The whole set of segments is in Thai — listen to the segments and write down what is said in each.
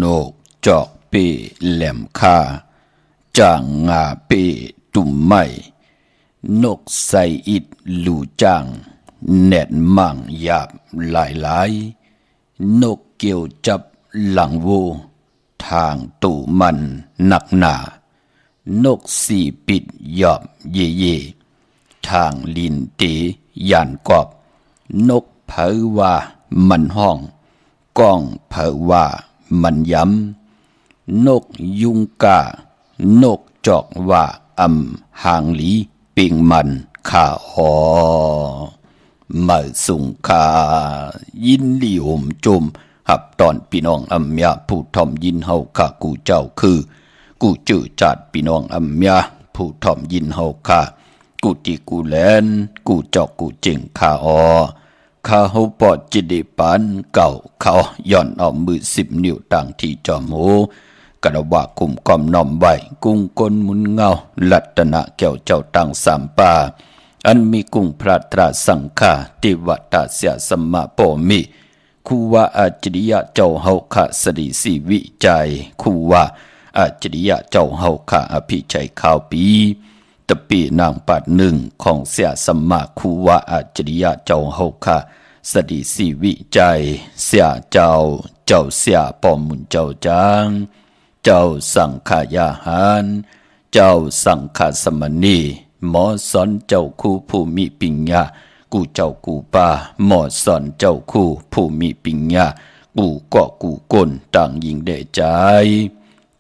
นกจอกเปแหลมคาจางงาเปตุ่มไม้นกใส่อิดลู่จางแนดมั่งหยาบหลายนกเกี่ยวจับหลังโวทางตู่มันหนักหนานกสี่ปิดหยอบเย่ทางลินเตยานกอบนกเผอว่ามันห้องก้องเผอว่ามันย้ำนกยุงกานกจอกว่าหางหลีปิงมันข่าหอมาสุงคายินลีห่มจมหับตอนพี่น้องยาผู้ทอมยินเฮาข้ากูเจ้าคือกูจื้อจัดพี่น้องยาผู้ทอมยินเฮาข้ากูติกูแลนกูจอกกูเจิงข้าข้าเฮาปอดจิตเดปันเก่าเขาย่อนเอามือ10 นิ้วต่างที่จอมโหกระว่ากุมกอมน้อมไว้กุ้งกลมุนเงาลัตนะแก้วเจ้าตั้งสามป่าอันมีกุ้งพระตราสังฆาติวัตเสียสมะโปมิคูว่าอาจริยะเจ้าเฮาคะสดิสีวิจัยคูว่าอาจริยะเจ้าเฮาคะอภิชัยข้าวปีตะปีนางปัดหนึ่งของเสียสมะคูว่าอาจริยะเจ้าเฮาคะสดิสีวิจัยเสียเจ้าเสียปอมุนเจ้าจางเจ้าสังขายาหารเจ้าสังฆสมณีหมอสอนเจ้าคู่ผู้มีปัญญากูเจ้ากูป่าหมอสอนเจ้าคู่ผู้มีปัญญากูก็กูก้นต่างยิงได้ใจ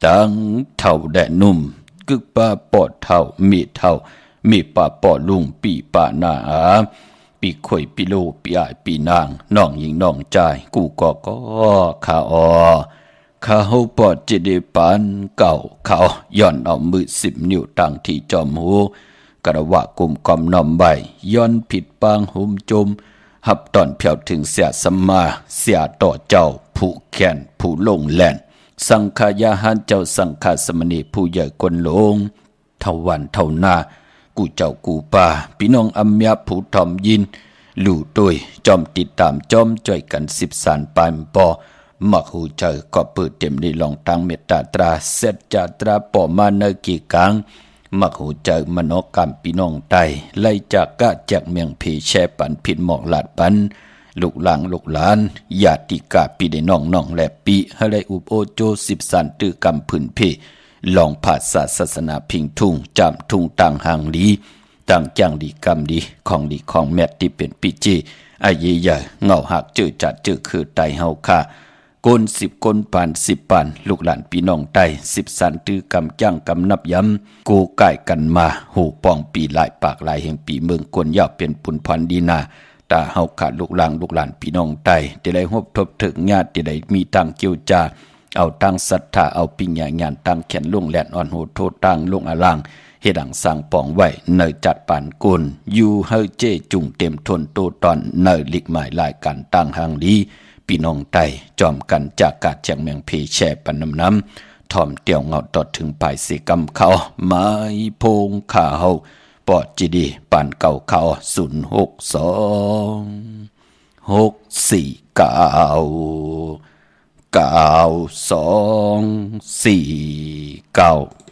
ต่างเท่าแดดนุ่มกึกป่าปอดเท่ามีป่าปอดลุงปีป่าหน้าปีข่อยปีโลปีอายปีนางน้องยิงน้องใจกูก็ขาข้าเฮาปอดจิเดปันเก่าเขาย่อนเอามือ10 นิ้วตั้งที่จอมหูกระว่ากุมกอมน้อมใบย้อนผิดปางหุมจมหับตอนเพียวถึงเสียสมาเสียต่อเจ้าผู้แค้นผู้ลงแล่นสังขายาหารเจ้าสังฆสมณีผู้ใหญ่คนหลงเท่าวันเท่านากูเจ้ากูป่าพี่น้องยาผู้ทอมยินลู่ตุยจอมติดตามจอมจ่อยกัน10 สานปานปอมักหูเจอก็เปิดเต็มในลองตังเมตตาตราเสร็จจาตราปอมาเนกีกังมักหูเจอมโนกรรมพี่น้องไตไล่จากกะจากเมียงผีแช่ปันผิดหมอกหลาดปันลูกหลานญาติกาปีได้น้องและปีให้ได้อุปโอโจ10 สานตือกรรมผืนเพลองผาศาสนาพิงทุ่งจำทุ่งต่างหางลีต่างจังดีกรรมดีของแมตที่เป็นปีจี ไอ้ยี่ใหญ่เงาหักจืดจัดจืดคือไตเฮาค่ะก้น10ก้นปาน10ปานลูกหลานพี่น้องไต10สันตือกำจ้างกำนับย้ำกูไก่กันมาหูปองปีหลายปากหลายแห่งปีเมืองกวนยาวเป็นปุนพันดีนาตาเฮาขาดลูกหลานพี่น้องไตจะได้พบทบถึงญาติจะได้มีตังเกี่ยวจาเอาตังศรัทธาเอาปิญญาญาณตังแขนลุงแหลนอ่อนโหโทตังลุงอลางเฮดังสร้างปองไว้เนยจัดปานกุลอยู่เฮเจจุงเต็มทนโตตอนเนยลิกหมายลายการตั้งหางดีพี่น้องไตจอมกันจากกาดเจียงเมียงเพแช่ปันน้ำทอมเตี่ยวเงาตอดถึงปลายสีกำเขาไม้พงข่าวปอดจีดีปานเก่าเขา06246499249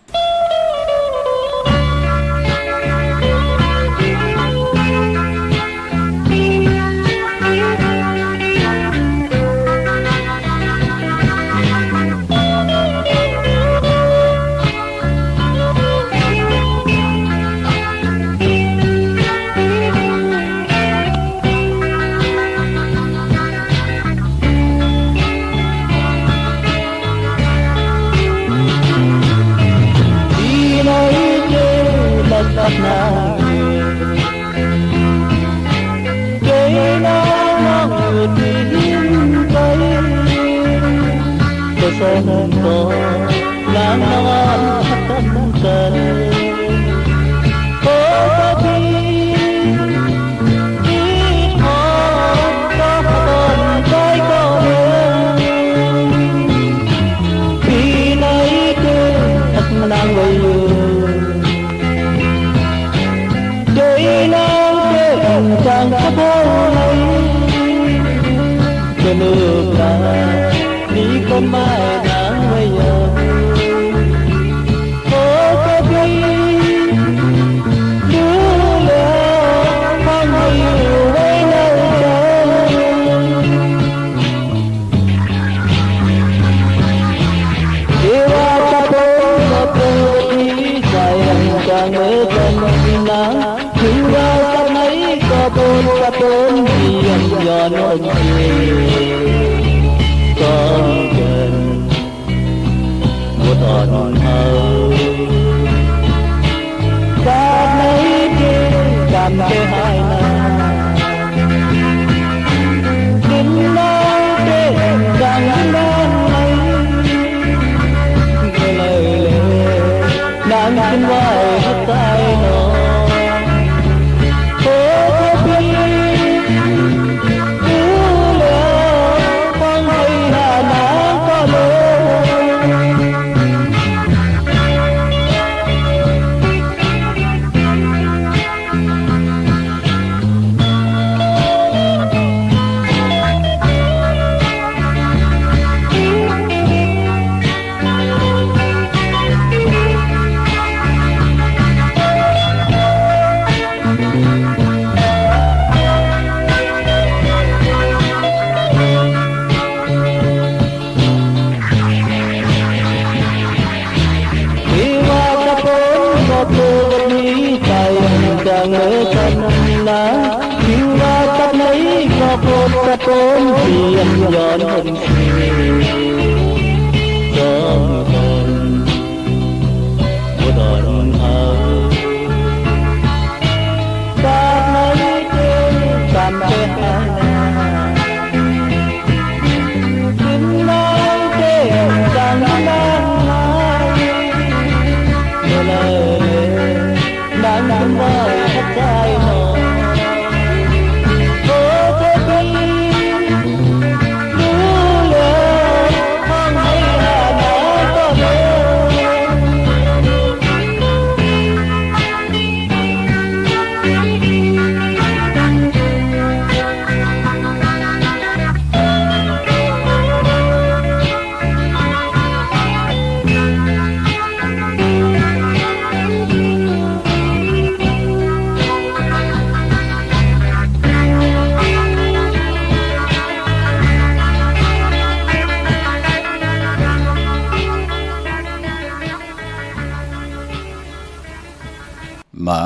มา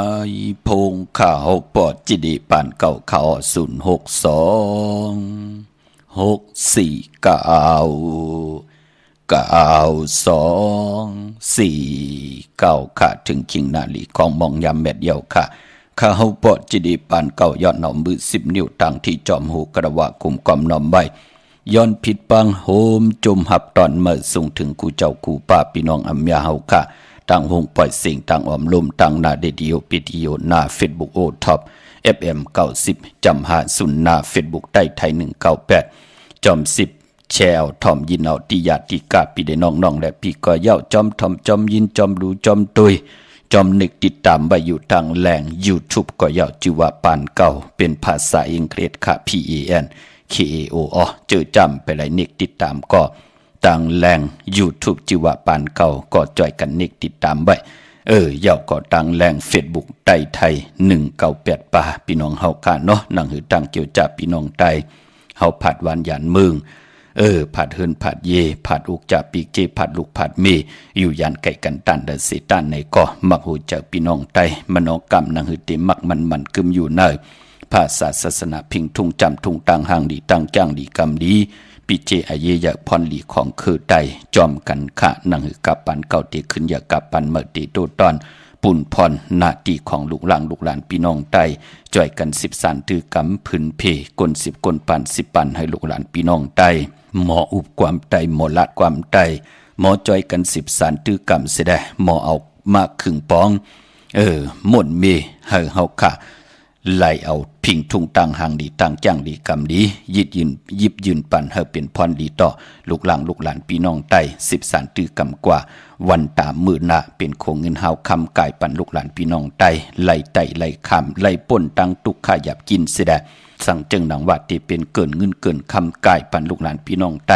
พงข้าวปอดจิดีปานเก่าเขา062 649 ค่ะถึงคิงนาลีของมองยามแมดเดียวค่ะข้าวปอดจิดีปานเก่ายอดหนอมมือ10 นิ้วตั้งที่จอมหูกระวะกุมกอมหนอมใบย้อนผิดปังโฮมจุมหับตอนเมื่อส่งถึงกูเจ้ากูป้าพี่น้องอัมยาเฮาค่ะตั้งหงปล่อยเสียงตั้งออมลมตั้งหน้าเดดิโอปิดิโอหน้าเฟซบุ๊กโอท็อป FM 90จำหาสุนหน้าเฟซบุ๊กใต้ไทย198จอม10แชวทอมยินเอาติยาติกาพี่ได้น้องๆและพี่ก็เย้าจอมทอมจอมยินจอมรู้จอมตุยจอมนึกติดตามไว้อยู่ทางแหล่ง YouTube ก็เย้าชื่อว่าปานเก่าเป็นภาษาอังกฤษค่ะ PANKAO เจอจำไปเลยนึกติดตามก็ต่างแหล่ง YouTube ชื่อว่าปานเก่าก็จ่อยกันนึกติดตามไว้เย้าก็ต่างแหล่ง Facebook ใต้ไทย198ป่าพี่น้องเฮาค่ะเนาะนั่งหือตั้งเกี่ยวจับพี่น้องใต้เฮาผัดหวานหยานเมืองผัดเฮินผัดเยผัดอุกจับปีกเจผัดลูกผัดเมอยู่ยันไก่กันตันเดเสตันในก็มักหูจากพี่น้องไตมโนกรรมนังหือติมักมันกึมอยู่เนยภาษาศาสนาพิงทุ่งจำทุ่งตังห่างดีตังจ้างดีกรรมดีปีเจอเยอยากพรหลีของคือไตจอมกันขะนังหือกับปันเก่าตีขึ้นอยากกับปันเมื่อตีโตตอนปุ่นพรหน้าที่ของลูกหลานพี่น้องไตจ่อยกัน10 สานตือกำพื้นเพกล10 กลปัน10 ปันให้ลูกหลานพี่น้องไตหมออุบความไตหมอลัดความไตหมอจ่อยกัน10 สานตือกำเสียได้หมอเอามาครึ่งปองหม่นเมให้เฮาค่ะไล่เอาพิงทุ่งตังห่างดีตังจ้างดีกำดียิบยืนปันให้เป็นพรดีต่อลูกหลานพี่น้องไต10 สานตือกำกว่าวันตามมือหน้าเป็นโคงเงินหาวคำกายปันลูกหลานพี่น้องไตไล่ไตไล่คำไล่ป่นตังตุกขยับกินเสียได้สั่งจึงหนังว่าที่เป็นเกินเงินเกินคำกายปันลูกหลานพี่น้องไต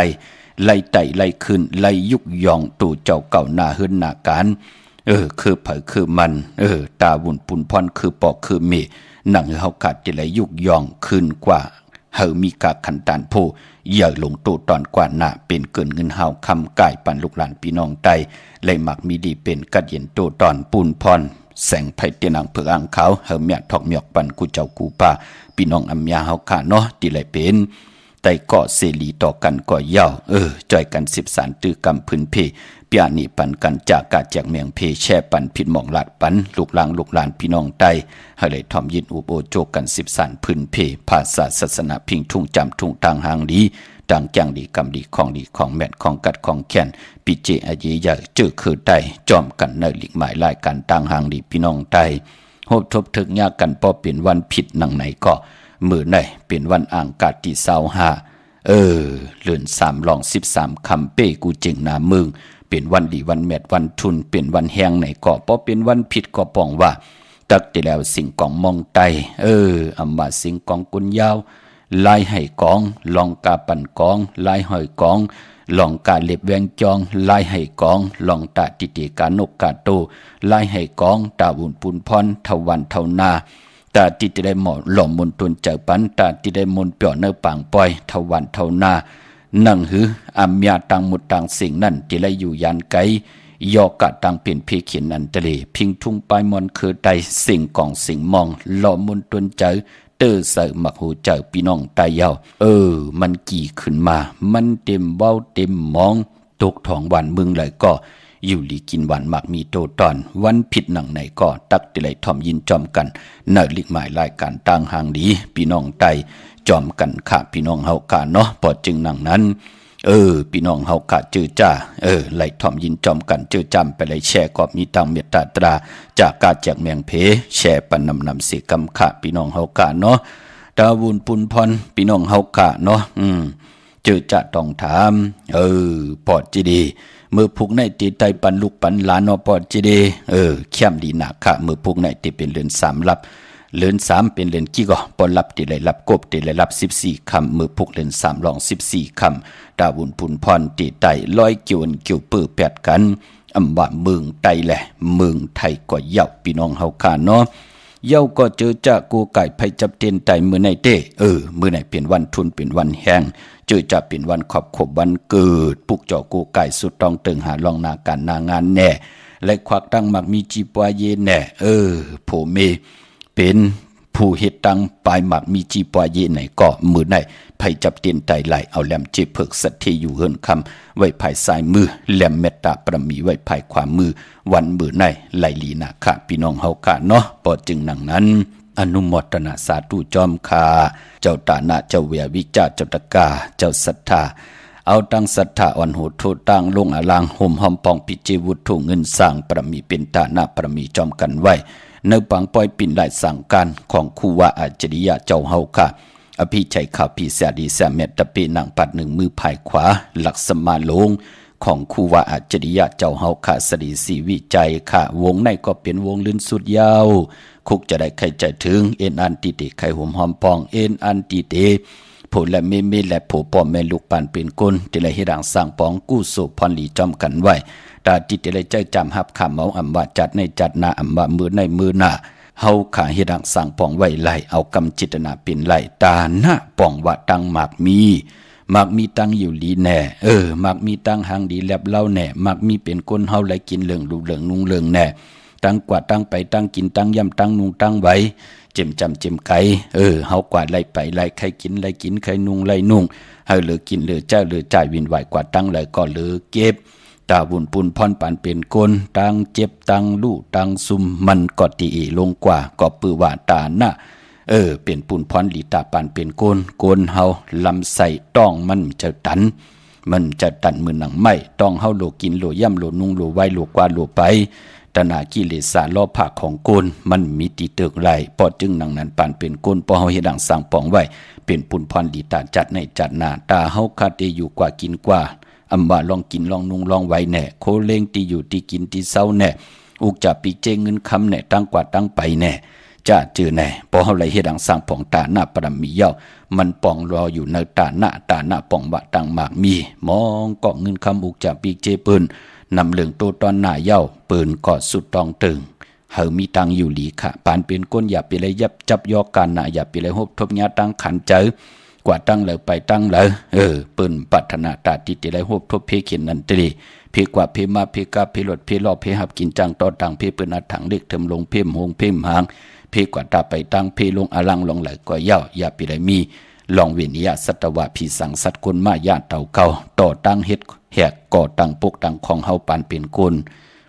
ไล่ไตไล่ขึ้นไล่ยุกยองตู่เจ้าเก่าหน้าเฮิรนหน้าการคือเผยคือมันตาวุ่นปุ่นพรคือปอกคือเมหนังเฮากัดที่ไล่ยุกยองขึ้นกว่าเฮามีกาขันตานผู้ใหญ่ลงตู่ตอนกว่าหน้าเป็นเกินเงินเฮาคำกายปันลูกหลานพี่น้องไตไล่มักมีดีเป็นกัดเย็นตู่ตอนปุ่นพรแสงไผ่เตียนังเผือกอ่างขาวเฮาเมียทอกเมียกปันกูเจ้ากูป้าพี่น้องอัมยาเฮาค่ะเนาะที่ไหลเป็นแต่ก็เสรีต่อกันก็ยาวจ่อยกัน10 สานตือกำพื้นเพเปียนี่ปันกันจากกาจากเมียงเพแช่ปันผิดหม่องลาดปันลูกหลานพี่น้องไตให้เลยทอมยินอุโบโจกัน10 สานพื้นเพภาษาศาสนาพิงทุ่งจำทุ่งทางหางดีต่างจังดีกำดีของแม่นของกัดของแค้นปีเจอเยยเจอคือไตจอมกันในหลีกหมายลายกันต่างหางดีพี่น้องไตโหบทบถึกยากกันพอเป็นวันผิดหนังไหนก็มือไหนเป็นวันอ่างกาติ25เลื่อน3ลอง13คำเป้กูเจ๋งหนามึงเป็นวันดีวันแมดวันทุนเป็นวันแหงไหนก็พอเป็นวันผิดก็ป้องว่าตักที่แล้วสิ่งกองมองไตอำมาสิ่งกองกุญยาวลายให้กองลองกาปั่นกองลายหอยกองลองกาเล็บแวงจองลายให้กองลองตาติติกานกกาโตลายให้กองตาบุญปุนพรทวันเท่านาตาติติได้หมอหล่อมนตนเจอปันตาติได้มนเปียวเนื้อปางปอยทวันเท่านานั่งหืออัมยาตังมุดตังสิ่งนั่นที่ไรอยู่ยันไกยอกะตังเป็นเพเขียนนันตะเลพิงทุ่งปลายมอนคือใดสิ่งกองสิ่งมองหล่อมนตนเจอเตอใส่หมักหูเจอพี่น้องตายยาวมันกี่ขึ้นมามันเต็มเบ้าเต็มมองตกท้องวันมึงเลยก็อยู่ลีกินหวานหมักมีโตตอนวันผิดหนังไหนก็ตักติไหลทอมยินจอมกันเนิดลิกหมายรายการต่างหางดีพี่น้องไตจอมกันค่ะพี่น้องเฮากาเนาะพอจึงหนังนั้นพี่น้องเฮากะเจอจ้าไหลทอมยินจอมกันเจอจำไปไหลแชร์ก็มีตังเมตตาตราจากกาจากเมียงเพแชร์ปันนำเสกำค่ะพี่น้องเฮากะเนาะตาวุนปุนพรพี่น้องเฮากะเนาะเจอจะต้องถามปอดจีดีมือพุกในตีไตปันลูกปันหลานปอดจีดีเข้มดีหนักค่ะมือพุกในตีเป็นเรือน3 ลับเรือน3เป็นเรือนกี่ก็ปอนรับตีไหลรับกบตีไหลรับ14 คำมือพุกเรือน3ลอง14 คำดาวุนปุนพรตีไตร้อยเกี่ยวปื้อ8กันอำว่าเมืองไตแหละเมืองไทยก็เย่าพี่น้องเฮาค่ะเนาะเย่าก็เจอจะกูไก่ไผจับเต้นไตมือในเต้มือไหนเป็นวันทุนเป็นวันแห้งเจอจะเป็นวันขอบวันเกิดปุกเจาะกูไก่สุดต้องตึงหาลองนาการนางานแน่ และควักตั้งมักมีจีปวเยแน่ผู้เมเป็นผู้เฮ็ดตั้งปลายหมักมีจีปวเยไหนก็มือไหนไผจับเตียนไตไหลเอาแหลมเจ็บเพิกสัตที่อยู่เฮิรนคำไว้ภายซ้ายมือแหลมเมตตาประมีไว้ภายขวามือวันมือไหนไหลลีนาค่ะพี่น้องเฮากะเนาะปอจึงหนังนั้นอนุโมทนาสาธุจอมคาเจ้าตานะเจ้าเวียวิจาเจ้าตะกาเจ้าศรัทธาเอาตั้งศรัทธาอ่อนโหดโทตั้งลงอลังห่มหอมปองปิจิวุถุเงินสร้างประมีเป็นตานะประมีจอมกันไว้เนื้อปังปล่อยปิ่นไหลสั่งการของครูวาอาจริยะเจ้าเฮาค่ะอภิชัยข่าวพีเสียดีเสียเมตตาปีนางปัดหนึ่งมือภายขวาหลักสมาลงของครูวาอาจริยะเจ้าเฮาค่ะสดีสีวิจัยค่ะวงในก็เป็นวงลื่นสุดยาวคุกจะได้ใครใจถึงเอ็นอันติเตไข่ห่มหอมปองเอ็นอันติเตผู้และเมและผู้พ่อแม่ลูกปานเป็นคนที่ได้เฮ็ดดังสร้างปองกู้สุพรลีจอมกันไว้ตาจิตได้ใจจำหับคำเมาอำว่าจัดในจัดนาอำว่ามือในมือหน้าเฮาขาเฮ็ดดังสร้างปองไว้ไหลเอากำจิตนาเป็นไหลตาหน้าปองว่าตังหมากมีตังอยู่ลีแน่หมากมีตังหางดีแลบเล่าแน่หมากมีเป็นคนเฮาไหลกินเหลืองดูเหลืองนุ่งเหลืองแน่ตั้งกว่าตั้งไปตั้งกินตั้งย่ำตั้งนุงตั้งไว้เจ็มจำเจ็มไก่เฮากว่าไล่ไปไล่ใครกินไล่กินใครนุงไล่นุ่งเฮาเหลือกินเหลือเจ้าเหลือจ่ายวินไหวกว่าตั้งเลยก็เหลือเก็บตาบุญปุนพรปานเป็นคนตั้งเจ็บตั้งลู่ตั้งซุมมันก็ตีลงกว่าก็ปือว่าตาหน้าเป็นปุนพรลีตาปานเป็นโกนเฮาลำใส่ต้องมันจะตันมือหนังไม่ต้องเฮาโลกินโลย่ำโลนุ่งโลไว้โลกว่าโลไปตนากิเลสาล้อผักของโกนมันมีตีเติกไหลปอจึงหนังนั้นปานเป็นโกนปอเฮาเฮ็ดดังสร้างปองไว้เป็นปุนพรลีตาจัดในจัดนาตาเฮาคาเตอยู่กว่ากินกว่าอำว่าลองกินลองนุ่งลองไว้แน่โคเลงตีอยู่ตีกินตีเศร้าแน่อุกจะปีเจเงินคำแน่ตั้งกว่าตั้งไปแน่จะเจอแน่พอเฮาไหลเฮ็ดดังสร้างปองตาหน้าปรมีเย้ามันปองรออยู่ในตาหน้าปองว่าตั้งมากมีมองเกาะเงินคำอุกจะปีเจปืนนำเหลืองโตตอนหน้าเย้าปืนกอดสุดตองตึงเฮามีตังอยู่หลีค่ะปานเป็นก้นอย่าไปเลยยับจับยอการน่ะอย่าไปเลยฮบทบญาตั้งขันเจอกว่าตั้งเลยไปตั้งเลยปืนปัฒนาตาติติเลยฮบทบเพเขียนนันตรีเพกว่าเพมาเพกาเพรถเพลอเพหับกินจังต่อตังเพปืนอัดถังเล็กเทิมลงเพมหงเพมหางเพกว่าตาไปตั้งเพลงอลังลงไหลก็เย้าอย่าไปเลยมีลองเวียนยาสัตวะผีสังสัตว์คนมาญาติเต่าเก่าต่อตั้งเฮ็ดแหกก่อตั้งปกตั้งของเฮาปานเป็นคน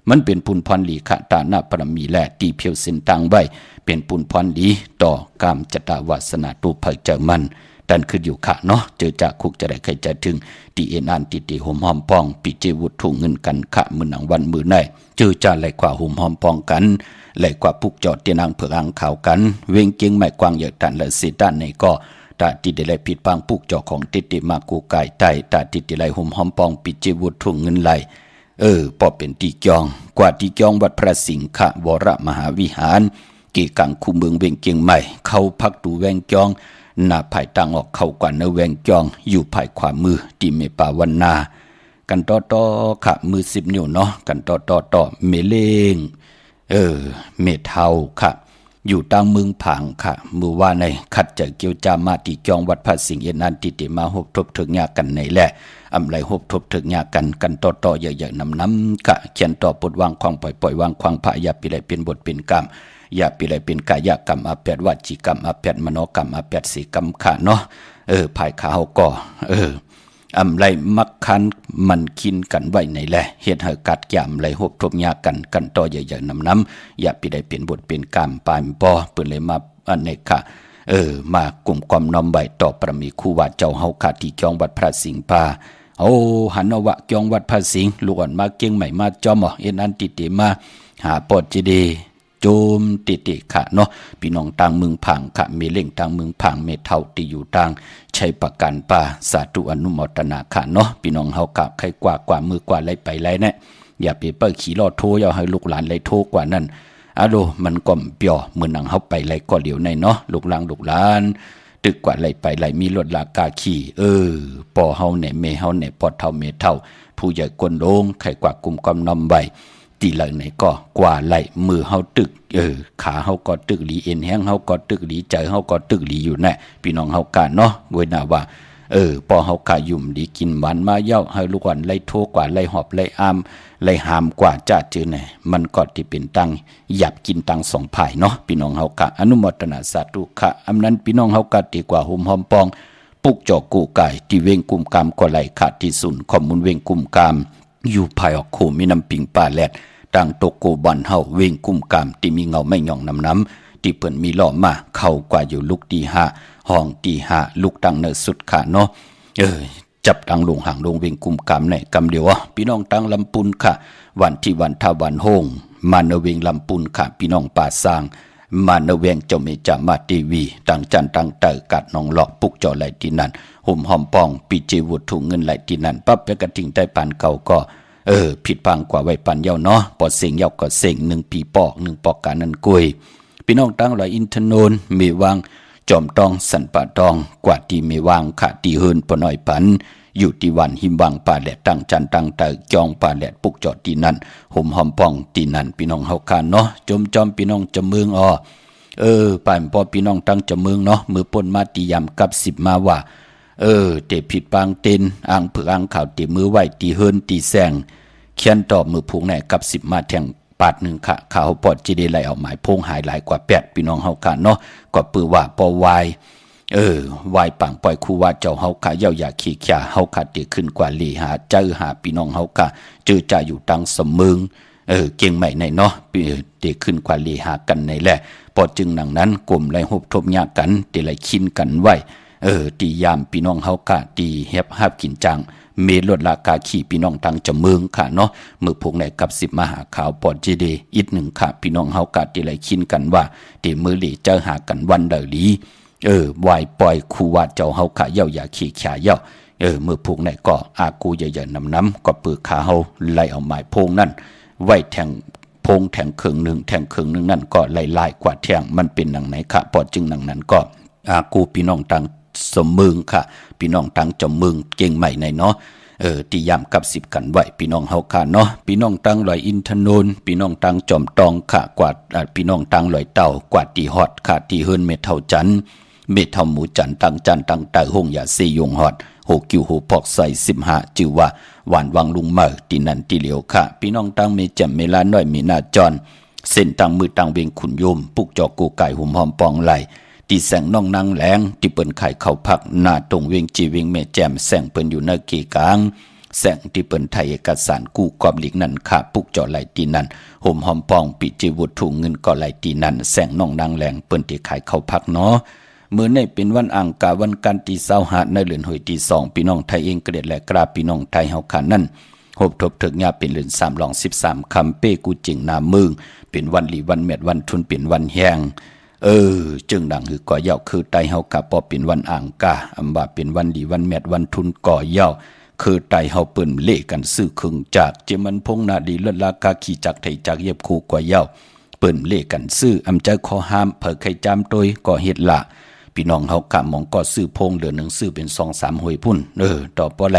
มันเป็นปุนพรหลีขะตาหน้าปรมีแลตีเพียวสินตังไว้เป็นปุนพรหลีต่อกามจตาวาสนาตูเพิกเจอมันดันขึ้นอยู่ขะเนาะเจอจากคุกจะได้ใครจะถึงตีเอ็นอันติหอมหอมปองปิเจวุฒถุเงินกันขะมือหนังวันมือในเจอจาไหลกว่าหอมหอมปองกันไหลกว่าปุกจอดเตียนางเผือกอังข่าวกันเวงเกียงไม่กว้างเหยอะตันและสีด้านในก็ตาติดได้ผิดปางปุกจอของติดมากูกายไตตาติดได้ห่มหอมปองปิเจวุฒถุเงินไหลพอเป็นตีจองกว่าตีจองวัดพระสิงห์วรมหาวิหารกีกังคูเมืองเวงเกียงใหม่เข้าพักตูแวงจองหน้าภายตั้งออกเข้ากว่าเนแวงจองอยู่ภายขวามือตีเมปาวันนากันต่อขะมือ10 นิ้วเนาะกันต่อเมเลงเมเทาค่ะอยู่ตั้งเมืองผางค่ะมือว่าในขัดจะเกี่ยวจามาติจองวัดพระสิงห์เอ็นอันติมาหบทบถึงยากันในแหละอำไรหบทบถึงยากันต่อเยอะๆน้ำกะเขียนต่อปดวางควางปล่อยวางควางพระอย่าไปเลยเป็นบทเป็นกรรมอย่าไปเลยเป็นกายกรรมอาเปียดวจีกรรมอาเปียดมโนกรรมอาเปียดศีกรรมค่ะเนาะภายขาเฮาก็อำไรมักคันมันคินกันไว้ในแหละเฮ็ดให้กัดยามไรหบทบยากันต่อเยอะๆน้ำอย่าไปได้เป็นบทเป็นกรรมปายปอเปิ้นเลยมาอันนี้ค่ะมากลุ่มความน้อมใบต่อประมีคู่ว่าเจ้าเฮาค่ะที่จองวัดพระสิงห์ปาหันเอาวะจองวัดพระสิงห์ลูกอ่อนมาเกียงใหม่มาจอมเอ็นอันติมาหาปอดจีดีโจมติค่ะเนาะพี่น้องต่างเมืองผังค่ะมีเล่งต่างเมืองผังเมเท่าที่อยู่ต่างใช้ประกันป่าสาธุอนุโมทนาค่ะเนาะพี่น้องเฮากะใครกว่ามือกว่าไรไปไรเนี่ยอย่าไปเปิ้ลขี่ล้อโทอย่าให้ลูกหลานไรโทกว่านั้นมันก่อมเปียวเหมือนหนังเฮาไปไรก็เหลียวในเนาะลูกหลานตึกกว่าไรไปไรมีรถลากาขี่ปอเฮาเนี่ยเมเฮาเนี่ยปอเท่าเมเท่าผู้ใหญ่กวนโลงใครกว่ากลุ่มกำนำใบตีไหลไหนก็กว่าไหลมือเฮาตึกขาเฮาก็ตึกหลีเอ็นแห้งเฮาก็ตึกหลีใจเฮาก็ตึกหลีอยู่แน่พี่น้องเฮากะเนาะเว้ยน่าว่า พอเฮากะยุ่มดีกินหวานมาเย้าให้ลูกอ่อนไล่โทกว่าไล่หอบไล่อามไล่หามกว่าจ้าจื้อไหนมันก็ที่เป็นตังหยับกินตังสองภายเนาะพี่น้องเฮากะอนุโมทนาสาธุค่ะอำนั้นพี่น้องเฮากะดีกว่าหุมหอมปองปุกจอกูไก่ที่เวงกุมกามก็ไหลขาดที่สุนข้อมูลเวงกุมกามอยู่ภายออกโคมีน้ำปิงป่าแลดต่างตกโกบันเฮาเวงกุมกามที่มีเงาไม่หย่องน้ำที่เปิ้นมีล้อมาเข้ากว่าอยู่ลูกตีห้าห้องตีห้าลูกตังเนอสุดขาเนาะจับตังลงห่างลงเวงกุมกามในกำเดียวพี่น้องตังลำปุนค่ะวันที่วันทาวันโฮงมาเนเวงลำปุนค่ะพี่น้องป่าสร้างมาเนเวงเจ้าเมจามาตีวีตังจันตังเตอกัดน้องหลอกปุกจอไหลที่นั่นห่มหอมปองปีเจวุฒถุงเงินไหลที่นั่นปั๊บแล้วก็ทิ้งได้ปานเก่าก็ผิดพังกว่าไว้ปันเย้าเนาะปอดเสียงเย้าก็เสียงหนึ่งปีปอกหนึ่งปอกการนันกุยพี่น้องตั้งลอยอินทนนท์มีวางจอมตองสันป่าตองกว่าที่มีวางขาตีเฮินปน้อยปันอยู่ที่วันหิมวางป่าแหลดตั้งจันตั้งเตอจองป่าแหลดปุกจอดที่นั่นห่มหอมปองที่นั่นพี่น้องเฮาคานเนาะจมจอมพี่น้องจะเมืองป่านพอพี่น้องตั้งจะเมืองเนาะมือปนมาตียำกับ10มาว่าเตผิดปางเต็นอ่างเผือกอ่างข่าวตีมือไหวตีเฮินตีแซงเขียนตอบมือผูกไหนกับ10มาแทงปาดหนึ่งค่ะข่าวปอดจีดีไหลออกหมายพงหายหลายกว่า8พี่น้องเฮากันเนาะก็ปือว่าปอวายวายปังปล่อยคู่ว่าเจ้าเฮาขาเย้าอยากขี้ขยาเฮาขาเตขึ้นกว่าลีหาเจอหาพี่น้องเฮาค่ะเจอจ่าอยู่ตังสมึงเก่งใหม่ในเนาะเตขึ้นกว่าลีหากันในแหละพอจึงหนังนั้นกลุ่มไหลหบทบยากันเตไหลคินกันไว้ตียามพี่น้องเฮากะตีเฮ็บฮับกินจังเมลดลากาขี่พี่น้องตังจะเมืองค่ะเนาะมือพวกไหนกับ10มหาข่าวปอดจีดีอีกหนึ่งค่ะพี่น้องเฮากะตีไหลคินกันว่าตีมือหลีเจอหากันวันเดลีวายปล่อยคูว่าเจ้าเฮากะเย้าอย่าขี่ขยาเย้ามือพวกไหนก็อากูใหญ่ๆน้ำก็ปือขาเฮาไล่เอาไม้พงนั่นไว้แทงพงแทงครึ่งหนึ่งแทงครึ่งหนึ่งนั่นก็ไล่กว่าแทงมันเป็นหนังไหนค่ะปอดจึงหนังนั้นก็อากูพี่น้องตังสมมึงค่ะพี่น้องตังจมมึงเก่งใหม่ในเนาะตียามกับ10กันไว้พี่น้องเฮาค่ะเนาะพี่น้องตังลอยอินทนนท์พี่น้องตังจอมตองค่ะกว่าพี่น้องตังลอยเต่ากว่าตีฮอดค่ะตีเฮินเมเท่าจันเมเท่าหมูจันตังจันตังเต่าหงอย่าซียงฮอด6กิ้ว6ปอกใส่15จือว่าหวานวังลุงเมอตีนันตีเหลียวค่ะพี่น้องตังเมแจ่มเมลาน้อยมีหน้าจอนเส้นตังมือตังเวงขุนโยมปุกจอกูไก่หุ่มหอมปองไหลตีแสงน้องนางแหลงที่เปิ้นไข่เข้าพักหน้าตรงเวงจีเวงแม่แจ่มแสงเปิ้นอยู่ในเกกลางแสงที่เปิ้นไทยเอกสารกู้กอบหลีกนั้นขาปุกจอไหลตีนั้นห่มหอมปองปิจิวุฒถุงเงินก็ไหลตีนั้นแสงน้องนางแหลงเปิ้นที่ไข่เข้าพักเนาะมื้อนี้เป็นวันอังคารวันกันที่25ในเดือนหอยที่2พี่น้องไทยเองเกลียดและกราบพี่น้องไทยเฮาคันนั้นหบทบถึกญาเป็นเดือน3ลอง13คำเป้กูจิงนามึงเป็นวันหลีวันแมดวันทุนเป็นวันแฮงจึงดังคือก่อเย้าคือไตเฮากะปอเป็นวันอ่างกาอำว่าเป็นวันดีวันแมดวันทุนก่อเย้าคือไตเฮาเปิ้นเล่กันซื้อครึ่งจากเจมันพงนาดีลดลากาขี่จักไทจักเย็บคู่ก่อเย้าเปิ้นเล่กันซื้ออำใจขอห้ามเผอไข่จามโดยก่อเฮ็ดละพี่น้องเฮากะมองก็ซื้อพงเดือนนึงซื้อเป็น 2-3 หวยพุ่นต่อปอไหล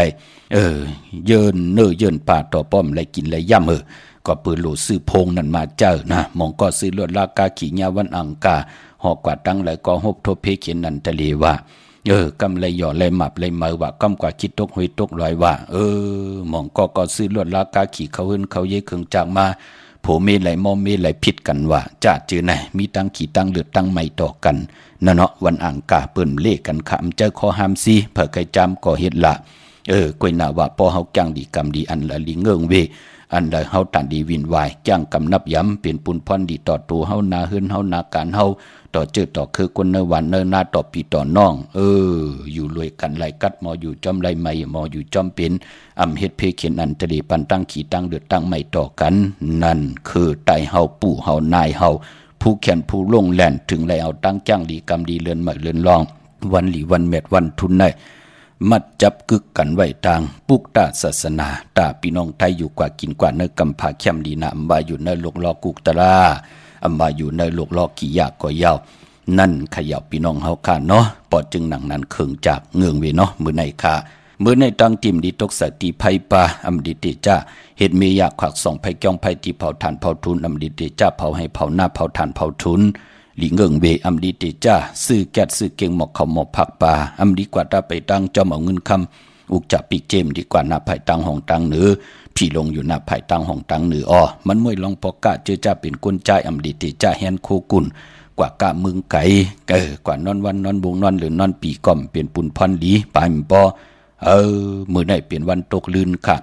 เยินเยินป่าต่อป้อมไหลกินไหลย่ำก็ปืนโหลซื้อพงนั่นมาเจอนะมองก็ซื้อลวดลากาขี่ญาวันอังกาหอกกว่าตั้งไหลก็ฮบทบเพเขียนนันทะเลว่ากำไรหย่อไหลหมับไหลเมือว่ากำกว่าคิดตกหวยตกลอยว่ามองก็ซื้อลวดลากาขี่เขาเฮินเขาเยเครื่องจากมาโผเมไหลมอเมไหลผิดกันว่าจ้าจือไหนมีตั้งขี่ตั้งเลือดตั้งไม่ต่อกันนั่นเนาะวันอังกาเปิ้นเล่กันขำเจ้าขอห้ามซีเผื่อใครจำก็เฮ็ดละกวยหน้าว่าพอเฮาจังดีกรรมดีอันละลิเงิงเวอันใดเฮาตันดีวินวายจ้างกำนับย้ำเป็นปุนพรดีต่อตัวเฮานาเฮือนเฮานาการเฮาต่อเจอต่อคือคนเนวันเนนาต่อพี่ต่อน้องอยู่รวยกันไหลกัดหมออยู่จอมไหลไม่หมออยู่จอมเป็นอำเฮ็ดเพเขียนอันตรีปันตั้งขี่ตั้งเดือดตั้งไม่ต่อกันนั่นคือไตเฮาปู่เฮานายเฮาผู้แขนผู้ลงแล่นถึงไหลเอาตั้งจ้างดีกรรมดีเลือนใหม่เลือนรองวันหลีวันเม็ดวันทุนในมัดจับกึกกันไว้ทางปุกตาศาสนาตาพี่น้องไทยอยู่กว่ากินกว่าเนื้อกำผาเข้มดีนะอำว่าอยู่ในโลกลอกุกตราอำว่าอยู่ในโลกลอกี่ยากก็ยาวนั่นขยับพี่น้องเฮาค่ะเนาะปอดจึงหนังนั้นเคืองจากเงืองเวเนาะมื้อในค่ะมื้อในตังติมดีตกสติภัยปาอำดิติจ้าเฮ็ดเมียากขวักส่องไผจ้องไผที่เผาถ่านเผาทุนอำดิติจ้าเผาให้เผาหน้าเผาถ่านเผาทุน หลีเงิงเวอำดีติจ้าซื้อแก๊สซื้อเก่งหมอกเขาหมอกผักปลาอำดีกว่าตาไปตั้งจอมเอาเงินคำอุกจับปีเจมดีกว่าหน้าไผ่ตังห้องตังเหนือพี่ลงอยู่หน้าไผ่ตังห้องตังเหนือมันมวยลองปอกกะเจอจ้าเป็นกุนใจอำดีติจ้าแฮนโคกุนกว่ากะมึงไก่กว่านอนวันนอนบุงนอนหรือนอนปีก่อมเปลี่ยนปุ่นพรหลีปายปอมือได้เปลี่ยนวันตกลื่นค่ะ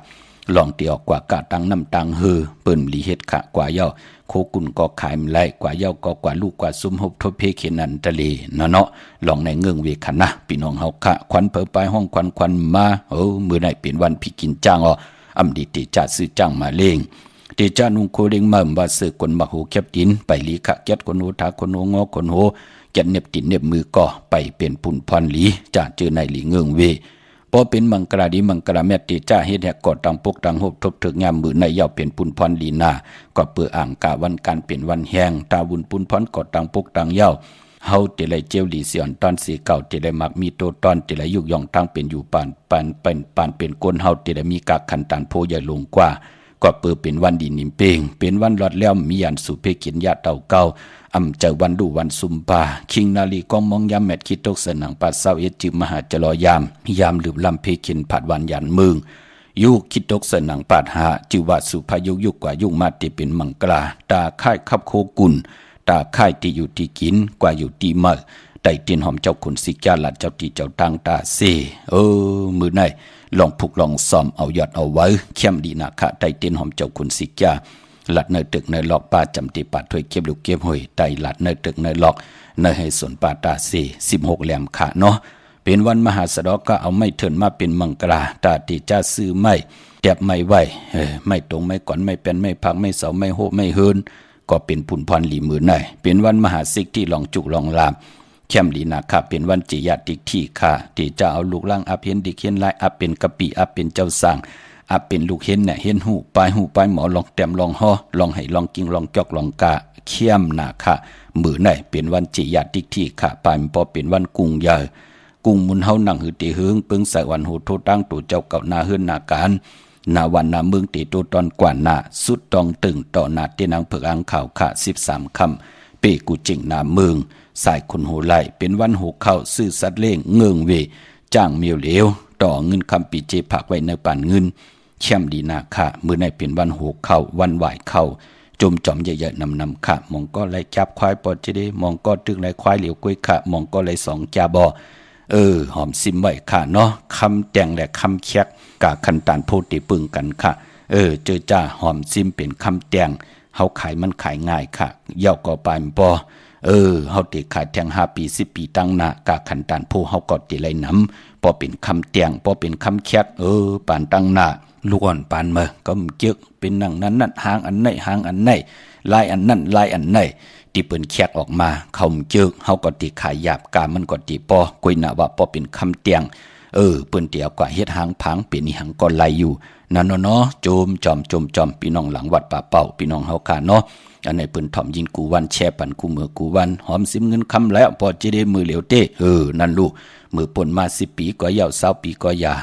ลองตีออกกว่ากะตังน้ำตังเฮอเปิ้นหลีเฮ็ดค่ะกว่าเย้าโคกุนก็ขายมไล่กว่าเย้าก็กว่าลูกกว่าซุ่มฮบทบเพเขนันทะเลเนาะลองในเงื่องเวคันนะพี่น้องเฮาค่ะควันเผอไปห้องควันมามือได้เปลี่ยนวันพี่กินจ้างอำดีติจ่าซื้อจ้างมาเลงติจ่านุงโคเด้งมาว่าซื้อคนมาโหแคบดินไปลีค่ะแก๊ดคนโหทาคนโหงอคนโหแก๊ดเน็บตินเน็บมือก็ไปเป็นปุ่นพรหลีจ่าเจอในหลีเงื่องเวพอเป็นมังกราดีมังกราแม่ติจ้าเฮ็ดแหกกอดตังปกตังหบทบถึกยามมือในยาวเป็นปุ่นพรลีนาก็เปื้ออ่างกาวันการเป็นวันแห้งตาบุญปุ่นพรกอดตังปกตังยาวเฮาติไลเจียวหลีเสียนตอนสีเก่าติไลมักมีโตตอนติไลยุกยองตั้งเป็นอยู่ปานเป็นก้นเฮาติไลมีกากคันตานโพใหญ่ลงกว่าก็เปื้อเป็นวันดีนิมเปงเป็นวันรอดแล้วมียันสุเพกินยะเต่าเก่าเจอวันดูวันซุมปาคิงนาลีกองมองยามแมดคิดตกสนังปัดเศร้าเอจิมหาจลอยามลืมลำเพคินผัดวันยันมึงยุคิดตกสนังปัดหาจิวาสุพายุกกว่ายุมาติเป็นมังกลาตาค่ายขับโคกุนตาค่ายที่อยู่ที่กินกว่าอยู่ที่เมื่อไต่เตียนหอมเจ้าขุนสิกาหลัดเจ้าตีเจ้าตังตาเซมือไหนลองผูกลองซ้อมเอายอดเอาไว้เข้มดีนาคะไต่เตียนหอมเจ้าขุนสิกาหลัดเนยตึกเนยหลอกป้าจำตีปัดถวยเก็บลูกเก็บหอยไตหลัดเนยตึกเนยหลอกเนยให้สวนป่าตาสี16แหลมขาเนาะเป็นวันมหาสดก็เอาไม่เถินมาเป็นมังกราตาติจ้าซื้อไม่แดบไม่ไหวไม่ตรงไม่ก่อนไม่เป็นไม่พักไม่เสาไม่โหไม่เฮินก็เป็นปุ่นพรหลีมือไหนเป็นวันมหาสิกที่ลองจุกลองลามเข้มดีนาค่ะเป็นวันจิยาติที่ค่ะที่จะเอาลูกล่างอับเห็นดิเห็นลายอับเป็นกะปิอับเป็นเจ้าสร้างเป็นลูกเห็นเนี่ยเห็นหูปลายหมอลองแต้มลองห่อลองให้ลองกิงลองจอกลองกะเข้มนาค่ะมือไหนเป็นวันจิยาติที่ค่ะปลายพอเป็นวันกุ้งใหญ่กุ้งมุนเฮานั่งหือตีหึงปึงใส่วันโหโทตั้งตัวเจ้าเก่านาเฮือนนาการนาวันนาเมืองตีตัวตอนกว่านาสุดตองตึงต่อนาเตนังเผือกอังข่าวค่ะ13คำเปกูจิงนาเมืองสายคนโหไลเป็นวันโหเข้าซื้อสัตว์เล่งเงิงเวจ้างเมียวเหลวต่อเงินคำปีเจผักไว้ในป่านเงินเข้มดีนาค่ะมือในเป็นวันโหเข้าวันไหวเข้าจมจอมใหญ่ๆนำค่ะมองก็ไล่จับควายปอดจะได้มองก็ตึกไล่ควายเหลียวกุ้ยค่ะมองก็ไล่2จาบอหอมซิมไว้ค่ะเนาะคำแต่งและคำแคกกะคันตานโพติปึงกันค่ะเจอจ้าหอมซิมเป็นคำแต่งเฮาขายมันขายง่ายค่ะเย่าก็ปานปอเฮาติขายแทง5ปี10ปีตั้งหน้ากะคันตานโพเฮาก็ติไลนำพอเป็นคำแต่งพอเป็นคำแคกปานตั้งหน้าลูกอ่อนปานเมื่อก็เจึกเป็นนั่งนั้นหางอันไหนหางอันไหนลายอันนั้นลายอันไหนที่เปิ้นแคกออกมาเขาเจึกเฮาก็ติขายหยาบกามันก็ติปอกุยน่ะว่าพอเป็นคำแต่งเปิ้นเตียวกว่าเฮ็ดหางพังเป็นอีหังก็ไหลอยู่นั่นเนาะโจมจอมพี่น้องหลังวัดป่าเป่าพี่น้องเฮาค่ะเนาะอันไหนเปิ้นถ่อมยินกูวันแช่ปันกูมือกูวันหอมซิมเงินคำแล้วพอจะได้มือเหลียวเต้นั่นลูกมือป่นมา10ปีก็ยาว20ปีก็ยา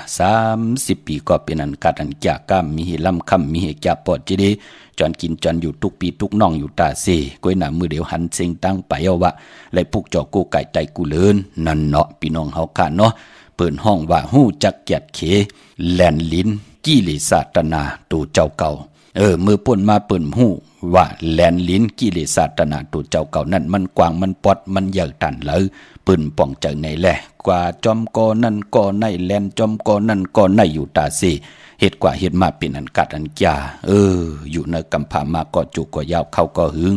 30ปีก็เป็นอันกัดอันจากก้ามมีเหลำคำมีเหจะปอดจะได้จอนกินจอนอยู่ทุกปีทุกน้องอยู่ตาเซก้อยหน้ามือเดียวหันเซ็งตั้งไปเอาวะไล่พุกจอกูไก่ใจกูเลินนั่นเนาะพี่น้องเฮาค่ะเนาะเปิ้นห้องว่าฮู้จักเกียดเขแล่นลิ้นกิเลสตนาตูเจ้าเก่ามือป่นมาเปิ้นฮู้ว่าแล่นลิ้นกิเลสตนาตูเจ้าเก่านั่นมันกว้างมันปอดมันใหญ่ตันเลยปืนป่องใจในแหละกว่าจอมกอนั่นกอในแลนจอมกอนั่นกอในอยู่ตาซีเฮ็ดกว่าเฮ็ดมาเป็นอันกัดอันจ่าอยู่ในกำพามาก็จุกก็ยาวเข้าก็หึง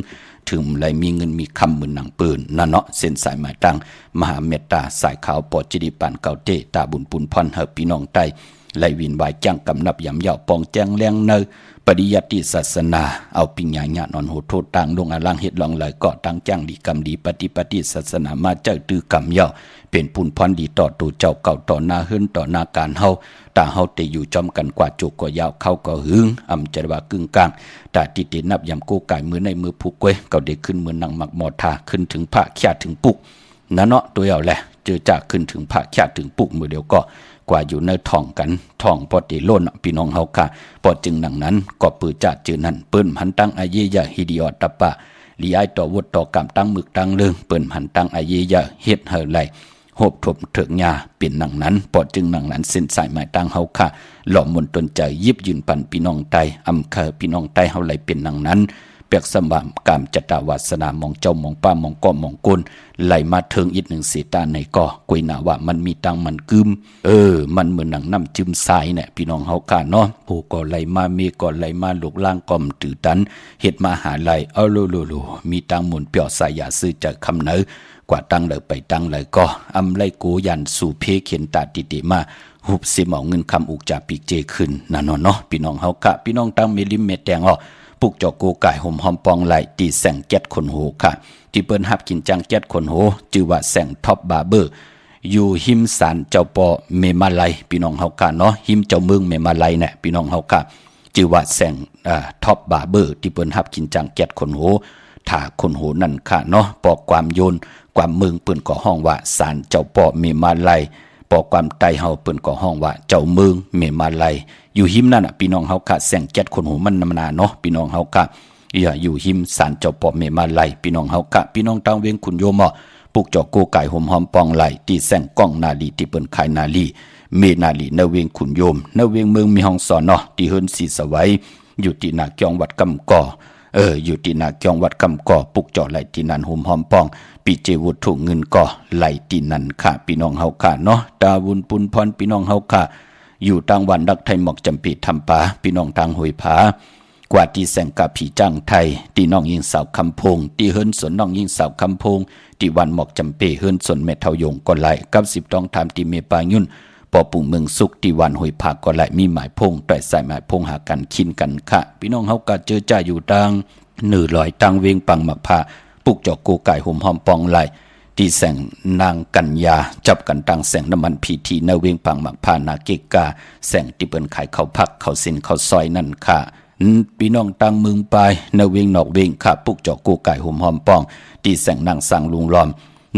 ถึงไรมีเงินมีคำเหมือนหนังปืนนั่นเนาะเส้นสายหมายตั้งมหาเมตตาสายขาวปอดจิดิปานเก่าเตตาบุญปุนพรเฮาพี่น้องใต้ไลวินวายจังกำนับยำยาวปองแจงแรงเนอปริยัติศาสนาเอาปิญญาญานอนโหโทษต่างลงอลังเฮ็ดลองเลยก็ตั้งจ้างดีกรรมดีปฏิศาสนามาเจ้าตื้อกรรมยาวเป็นปุนพรดีต่อตัวเจ้าเก่าต่อหน้าเฮือนต่อหน้าการเฮาตาเฮาแต่อยู่จอมกันกว่าจุกก็ยาวเข้าก็หึงจะว่ากึ่งกลางตาตินับยำโกไก่มือในมือผูกเว้ก็ได้ขึ้นมือนังมักหมอทาขึ้นถึงพระแค่ถึงปุกนั่นเนาะตัวเอาแหละเจอจากขึ้นถึงพระแค่ถึงปุกมือเดียวก็กว่าอยู่ในท้องกันท้องปอดโลนพี่น้องเฮาค่ะปอดจึงดังนั้นก็ปือจัดจือนั้นเปิ้นหันตั้งอาเยยะฮิดิออตตะปะ ลีไอต่อวุฒต่อกำตั้งมึกตั้งเรื่องเปิ้นหันตั้งอาเยยะเฮ็ดเฮอไหลโหบถมเถิงยาเป็นหนังนั้นปอดจึงหนังนั้นเส้นสายหมายตั้งเฮาค่ะหล่อมนตนใจยิบยืนปันพี่น้องไตอำเคอพี่น้องไตเฮาไหลเป็นหนังนั้นเปียกสมบัมกามจตาวาสนามองเจ้ามองป้ามองก้อมองกุนไหลมาเถิงอีกหนึ่งเสตาในก่อกุยหนาว่ามันมีตังมันกึมมันเหมือนหนังน้ำจิ้มทรายเนี่ยพี่น้องเฮาค่ะเนาะผู้ก่อไหลมาเมก่อไหลมาลูกล่างก่อมตือตันเฮ็ดมาหาไหลเอาโลมีตังหมุนเปียวสายยาซื้อจากคำเนอกว่าตั้งเลยไปตั้งเลยก็อำไลกูยันสู่เพเขียนตาติติมาหุบสิหมอเงินคำอุกจาปีเจขึ้นนั่นเนาะพี่น้องเฮากะพี่น้องตั้งเมลิมเมแตงอ้อปุกจอกโกไก่ห่มหอมปองไหลตีแสงแก๊ดคนโหค่ะที่เปิ้นฮับกินจังแก๊ดคนโหชื่อว่าแสงท็อปบาร์เบอร์อยู่หิมศาลเจ้าปอเมมาไลพี่น้องเฮากะเนาะหิมเจ้าเมืองเมมาไลเนี่ยพี่น้องเฮากะชื่อว่าแสงท็อปบาร์เบอร์ที่เปิ้นฮับกินจังแก๊ดคนโหถ้าคนโหนั่นค่ะเนาะปอกความโยนความเมืองเปิ้นก็ห้องว่าศาลเจ้าปอเมมาไลปอกความไตเฮาเปิ้นก็ห้องว่าเจ้าเมืองเมมาไลอยู่หิมนั่นน่ะพี่น้องเฮากะแสงแก๊ดคนโหมันนำนาเนาะพี่น้องเฮากะอยู่หิมศาลเจ้าปอเมมาไลพี่น้องเฮากะพี่น้องตังเวียงคุณโยมปุกจอกโกไก่ห่มหอมปองไหลตีแสงก้องนาลีที่เปิ้นขายนาลีเมนาลีนเวียงคุณโยมนเวียงเมืองมีห้องสอนเนาะที่เฮิรนสีสวัยอยู่ที่นาเกียงวัดกำก่ออยู่ที่นาเกียงวัดกำก่อปุกจอไหลที่นันห่มหอมปองปีเจวุฒถุเงินก่อไหลที่นันค่ะพี่น้องเฮาค่ะเนาะตาวุนปุนพรพี่น้องเฮาค่ะอยู่ต่างวันดักไทยหมอกจำปีทำป่าพี่น้องทางหอยผากว่าที่แสงกะผีจ้างไทยที่น้องยิงสาวคำพงที่เฮิรนสนน้องยิงสาวคำพงที่วันหมอกจำเปเฮิรนสนเมทายงก่อไหลกับ10ต้องทำที่เมปายุ่นปอปุ่งเมืองสุขที่วันหอยผาก่อไหลมีหมายพงต่อยสายหมายพงหากันคินกันค่ะพี่น้องเฮากะเจอจ่าอยู่ต่างเหนือลอยตังเวียงปังหมักผ้าปุกจอกโกไก่ห่มหอมปองไหลที่แสงนางกัญญาจับกันตังแสงน้ำมันพีทีนเวียงปังหมักผ้านาเกกาแสงที่เปิ้นขายข้าวผักข้าวสินข้าวซอยนั่นค่ะพี่น้องตังเมืองปลายนเวียงนอกเวียงค่ะปุกจอกโกไก่ห่มหอมปองที่แสงนางสังลุงล้อม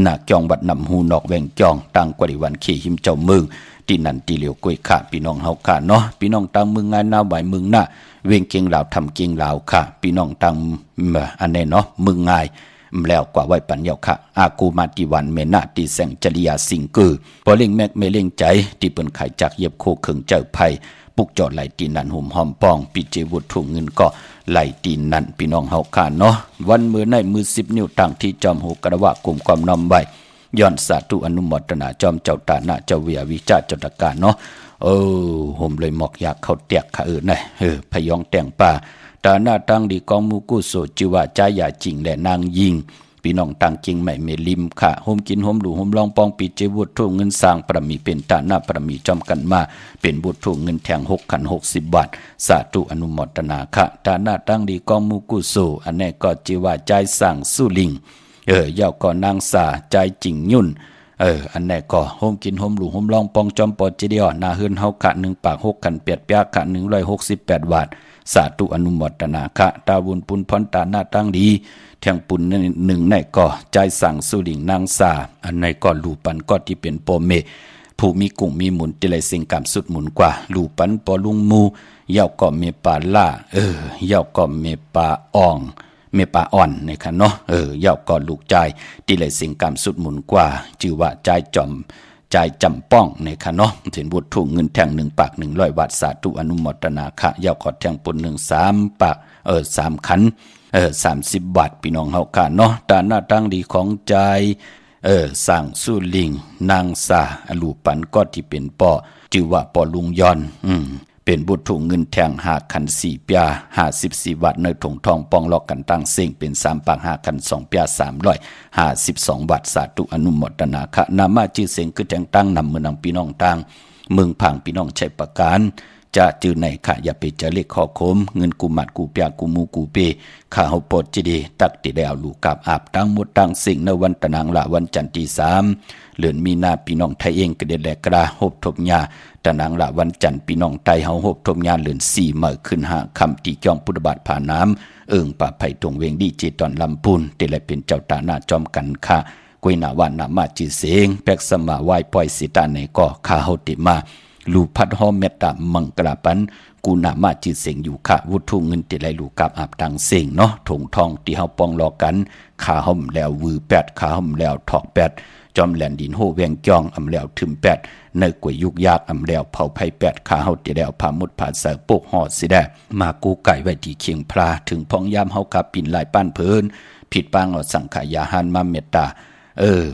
นาจองวัดนำหูนอกแวงจองตังกว่าดิวันขี่หิมเจ้าเมืองที่นั่นที่เหลียวกล้วยค่ะพี่น้องเฮาค่ะเนาะพี่น้องตังเมืองงานนาไหวเมืองหน้าเวียงเกียงลาวทำเกียงลาวค่ะพี่น้องตังอันนี้เนาะเมืองง่ายแล้วกว่าไว้ปัญญาค่ะอากูมาติวันเมนาติแสงจริยาสิงกือพอเล่งแมกเมเล่งใจที่เปิ้นไขจากเย็บโคเขิงเจ้าไผ่ปุกจอดไหลตีนันห่มหอมปองปีเจวุฒถุเงินก็ไหลตีนันพี่น้องเฮาค่ะเนาะวันมือในมือ10นิ้วต่างที่จอมหูกระวะกลุ่มความนำไว้ย้อนสาธุอนุโมทนาจอมเจ้าตานะเจ้าเวียวิจารจตการเนาะผมเลยหมอกอยากเข้าเตียกค่ะพยองแต่งป่าตาหน้าตั้งดีกองมูกุโสจิว่าใจอย่าจริงและนางยิงพี่น้องต่างจริงไม่เมลิมค่ะโฮมกินโฮมหลูโฮมลองปองปีเจวุฒถุเงินสร้างประมีเป็นตาหน้าประมีจอมกันมาเป็นบุตรถุเงินแทง6ขัน60 บาทสาธุอนุโมทนาค่ะตาหน้าตั้งดีกองมูกุโสอันนี้ก็จิว่าใจสั่งสู้ลิงยาวก่อนางสาใจจริงยุ่นอันนี้ก็โฮมกินโฮมหลูโฮมลองปองจอมปอจิเดียวนาเฮือนเฮาค่ะ1ปาก6ขันเปียดเปียค่ะ168 บาทสาธุอนุโมทนาค่ะตาวุนปุนพรตาหน้าตั้งดีแทงปุนหนึ่งในก็ใจสั่งสุลิงนางสาอันในก็ลูปันก็ที่เป็นโปเมผู้มีกุ้งมีหมุนติเลยสิ่งกรรมสุดหมุนกว่าลูปันปอลุงมูเย่าก็เมปาล่าเย่าก็เมปาอ่องเมปาอ่อนในค่ะเนาะเย่าก็ลูกใจติเลยสิ่งกรรมสุดหมุนกว่าชื่อว่าใจจอมใจจำป้องในค่ะเนาะถึงบุตรถุงเงินแทง1ปาก100 บาทสาธุอนุโมทนาค่ะเย่าก็แทงปุน3 ปาก3 ขัน30 บาทพี่น้องเฮาค่ะเนาะตาหน้าตั้งดีของใจสั่งสู้ลิงนางสาอลูปันก็ที่เป็นปอชื่อว่าปอลุงยอนเป็นบุตรถุงเงินแทง5 ขัน4 เปีย54 บาทในถุงทองปองลอกกันตั้งเสียงเป็น3 ปาก5 ขัน2 เปีย352 บาทสาธุอนุโมทนาค่ะนามาชื่อเสียงคือแต่งตั้งนำเมืองพี่น้องต่างเมืองพังพี่น้องใช้ประการจะจือในค่ะอย่าไปจะเล็กข้อคมเงินกูมัดกูเปียกูมูกูเปข้าเฮาปดจิดีตักติได้เอาลูกกับอาบตั้งหมดตั้งสิ่งในวันตะนางละวันจันทร์ที่3เดือนมีนาพี่น้องไทยเองก็ได้แลกระหบทบญาตะนางละวันจันทร์พี่น้องไทยเฮาหบทบญาเดือน4เมื่อขึ้น5ค่ำที่จอมพุทธบาทผ่าน้ำป่าไผ่ตรงเวงดีเจตอนลำพูนได้เลยเป็นเจ้าตาหน้าจอมกันค่ะกุยนาวันนามาจิเสงแปกสมาไหว้ปล่อยสิตาในก็ข้าเฮาติมา ลูพัดห้อมเมตตามังกราปันกูนามาจิตเสียงอยู่ค่ะวุฒุเงินติไหลลูกับอาบตังเสียงเนาะถงทองที่เฮาปองรอกันขาห่มแล้ววือแปดขาห่มแล้วถอกแปดจอมแหลนดินโหเวียงจองอำแล้วถึมแปดในกวยยุกยากอำแล้วเผาไผ่แปดขาเฮาติแล้วพามุดผาเสอปกหอดสิได้มากูไก่ไว้ที่เคียงพราถึงพองยามเฮากับปิ่นลายป้านเพิ่นผิดปางเอาสังขายาหานมาเมตตา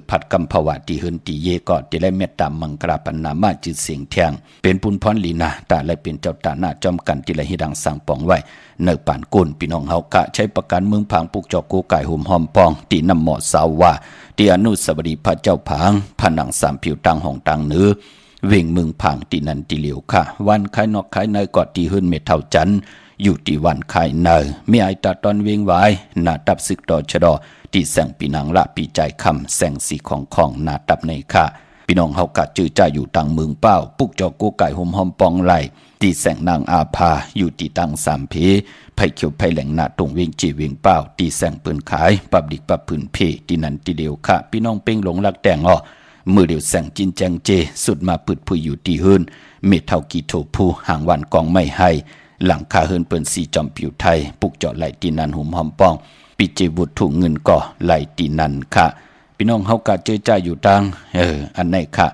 ผัดกำภวะตีหืนตีเยก็ติได้เมตตามังกราปันนามาจิตเสียงแทงเป็นปุนพรลีนาตาและเป็นเจ้าตาหน้าจอมกันติละหิดังสังปองไว้เนป่านกุนพี่น้องเฮากะใช้ประกันเมืองผางปุกจอกกูไก่หุ่มหอมปองตีน้ำหมอสาวว่าตีอนุสาวรีย์พระเจ้าผางผนังสามผิวตังห้องตังเนื้อเว่งเมืองผางตีนันตีเหลียวค่ะวันคายนอกคายในกอดตีหืนเมเท่าจันอยู่ที่วันคายในมีไอตาตอนเวงไว้หน้าตับซึกดอชะดอที่แสงปีนังละปีใจคำแสงสีของหน้าตับในค่ะพี่น้องเฮากะจื้อจ้าอยู่ตังเมืองเป้าปุกจอกกูไก่หุ่มหอมปองไหลที่แสงนางอาภาอยู่ที่ตังสามเพไผ่เขียวไผ่แหลงหน้าตรงเวียงจีเวียงเป้าที่แสงปืนขายปับดิกปับปืนเพที่นันตีเดียวค่ะพี่น้องเป้งหลงรักแต่งอ้อมือเดียวแสงจินแจงเจสุดมาปืดพุยอยู่ที่หืนเมเท่ากีโถผู้ห่างวันกองไม่ให้หลังคาเฮินเปิ้นสีจอมผิวไทยปุกเจาะไหลตีนันหุ่มหอมปองปิเจบุตรถูกเงินก่อไหลตีนันค่ะพี่น้องเฮากะเจอจ้าอยู่ตังอันไหนค่ะ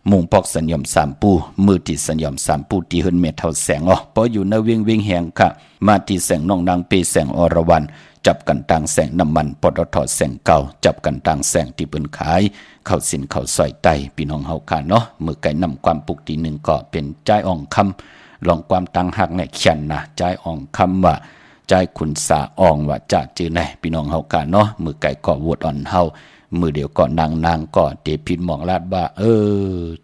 มุงปอกสัญญมสามปูมือที่สัญญมสามปูตีเฮินเมเท่าแสงพออยู่ในเวียงแหงค่ะมาที่แสงน้องนางเปแสงอรวรรณจับกันต่างแสงน้ำมันปตทแสงเก่าจับกันต่างแสงที่เปิ้นขายเข้าสินเข้าซอยไตพี่น้องเฮาค่ะเนาะมือไก่นำความปุกตีหนึ่งก็เป็นใจอ่องคำลองความตังหักในเขียนนะใจอ่องคำว่าใจขุนสาอ่องว่าจะจื้อไหนพี่น้องเฮาค่ะเนาะมือไก่ก็วดอ่อนเฮามือเดียวก็นางก็เตพินหมองลาดว่า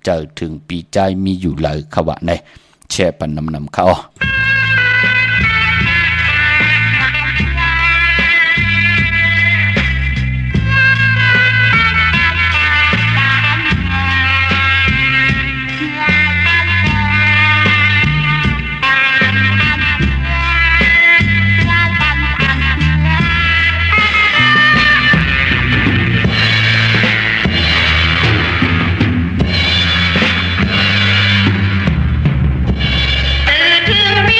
เจอถึงปีใจมีอยู่เลยขวะในแช่ปันนำเข้าคือมี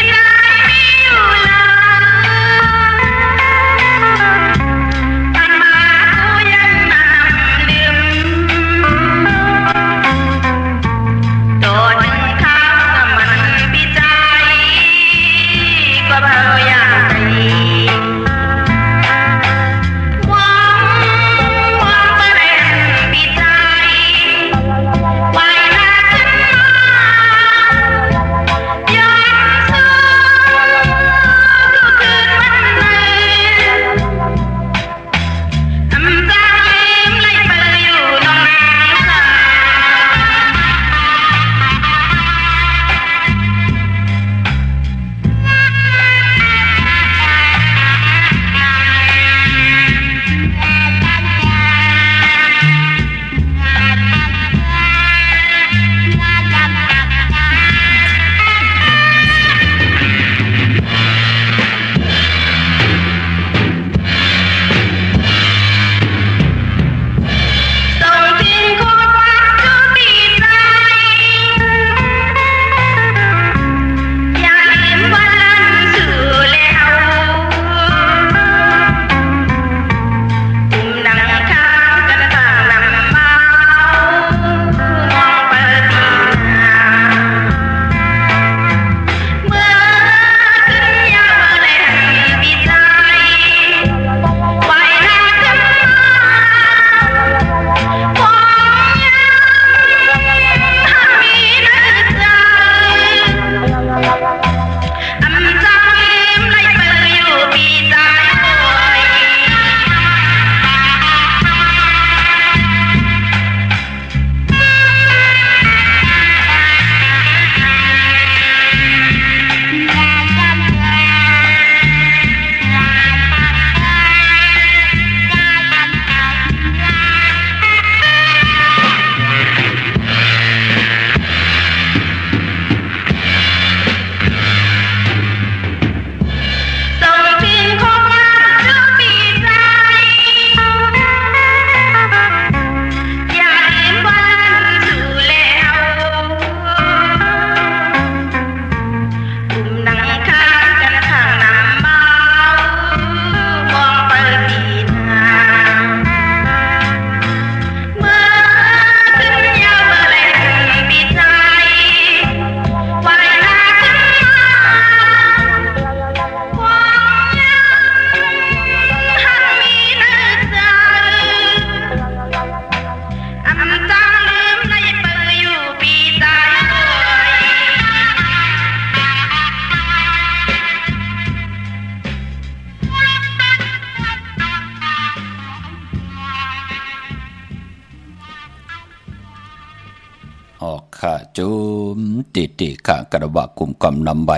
เตค่ะกระบะกุมกำนำใบ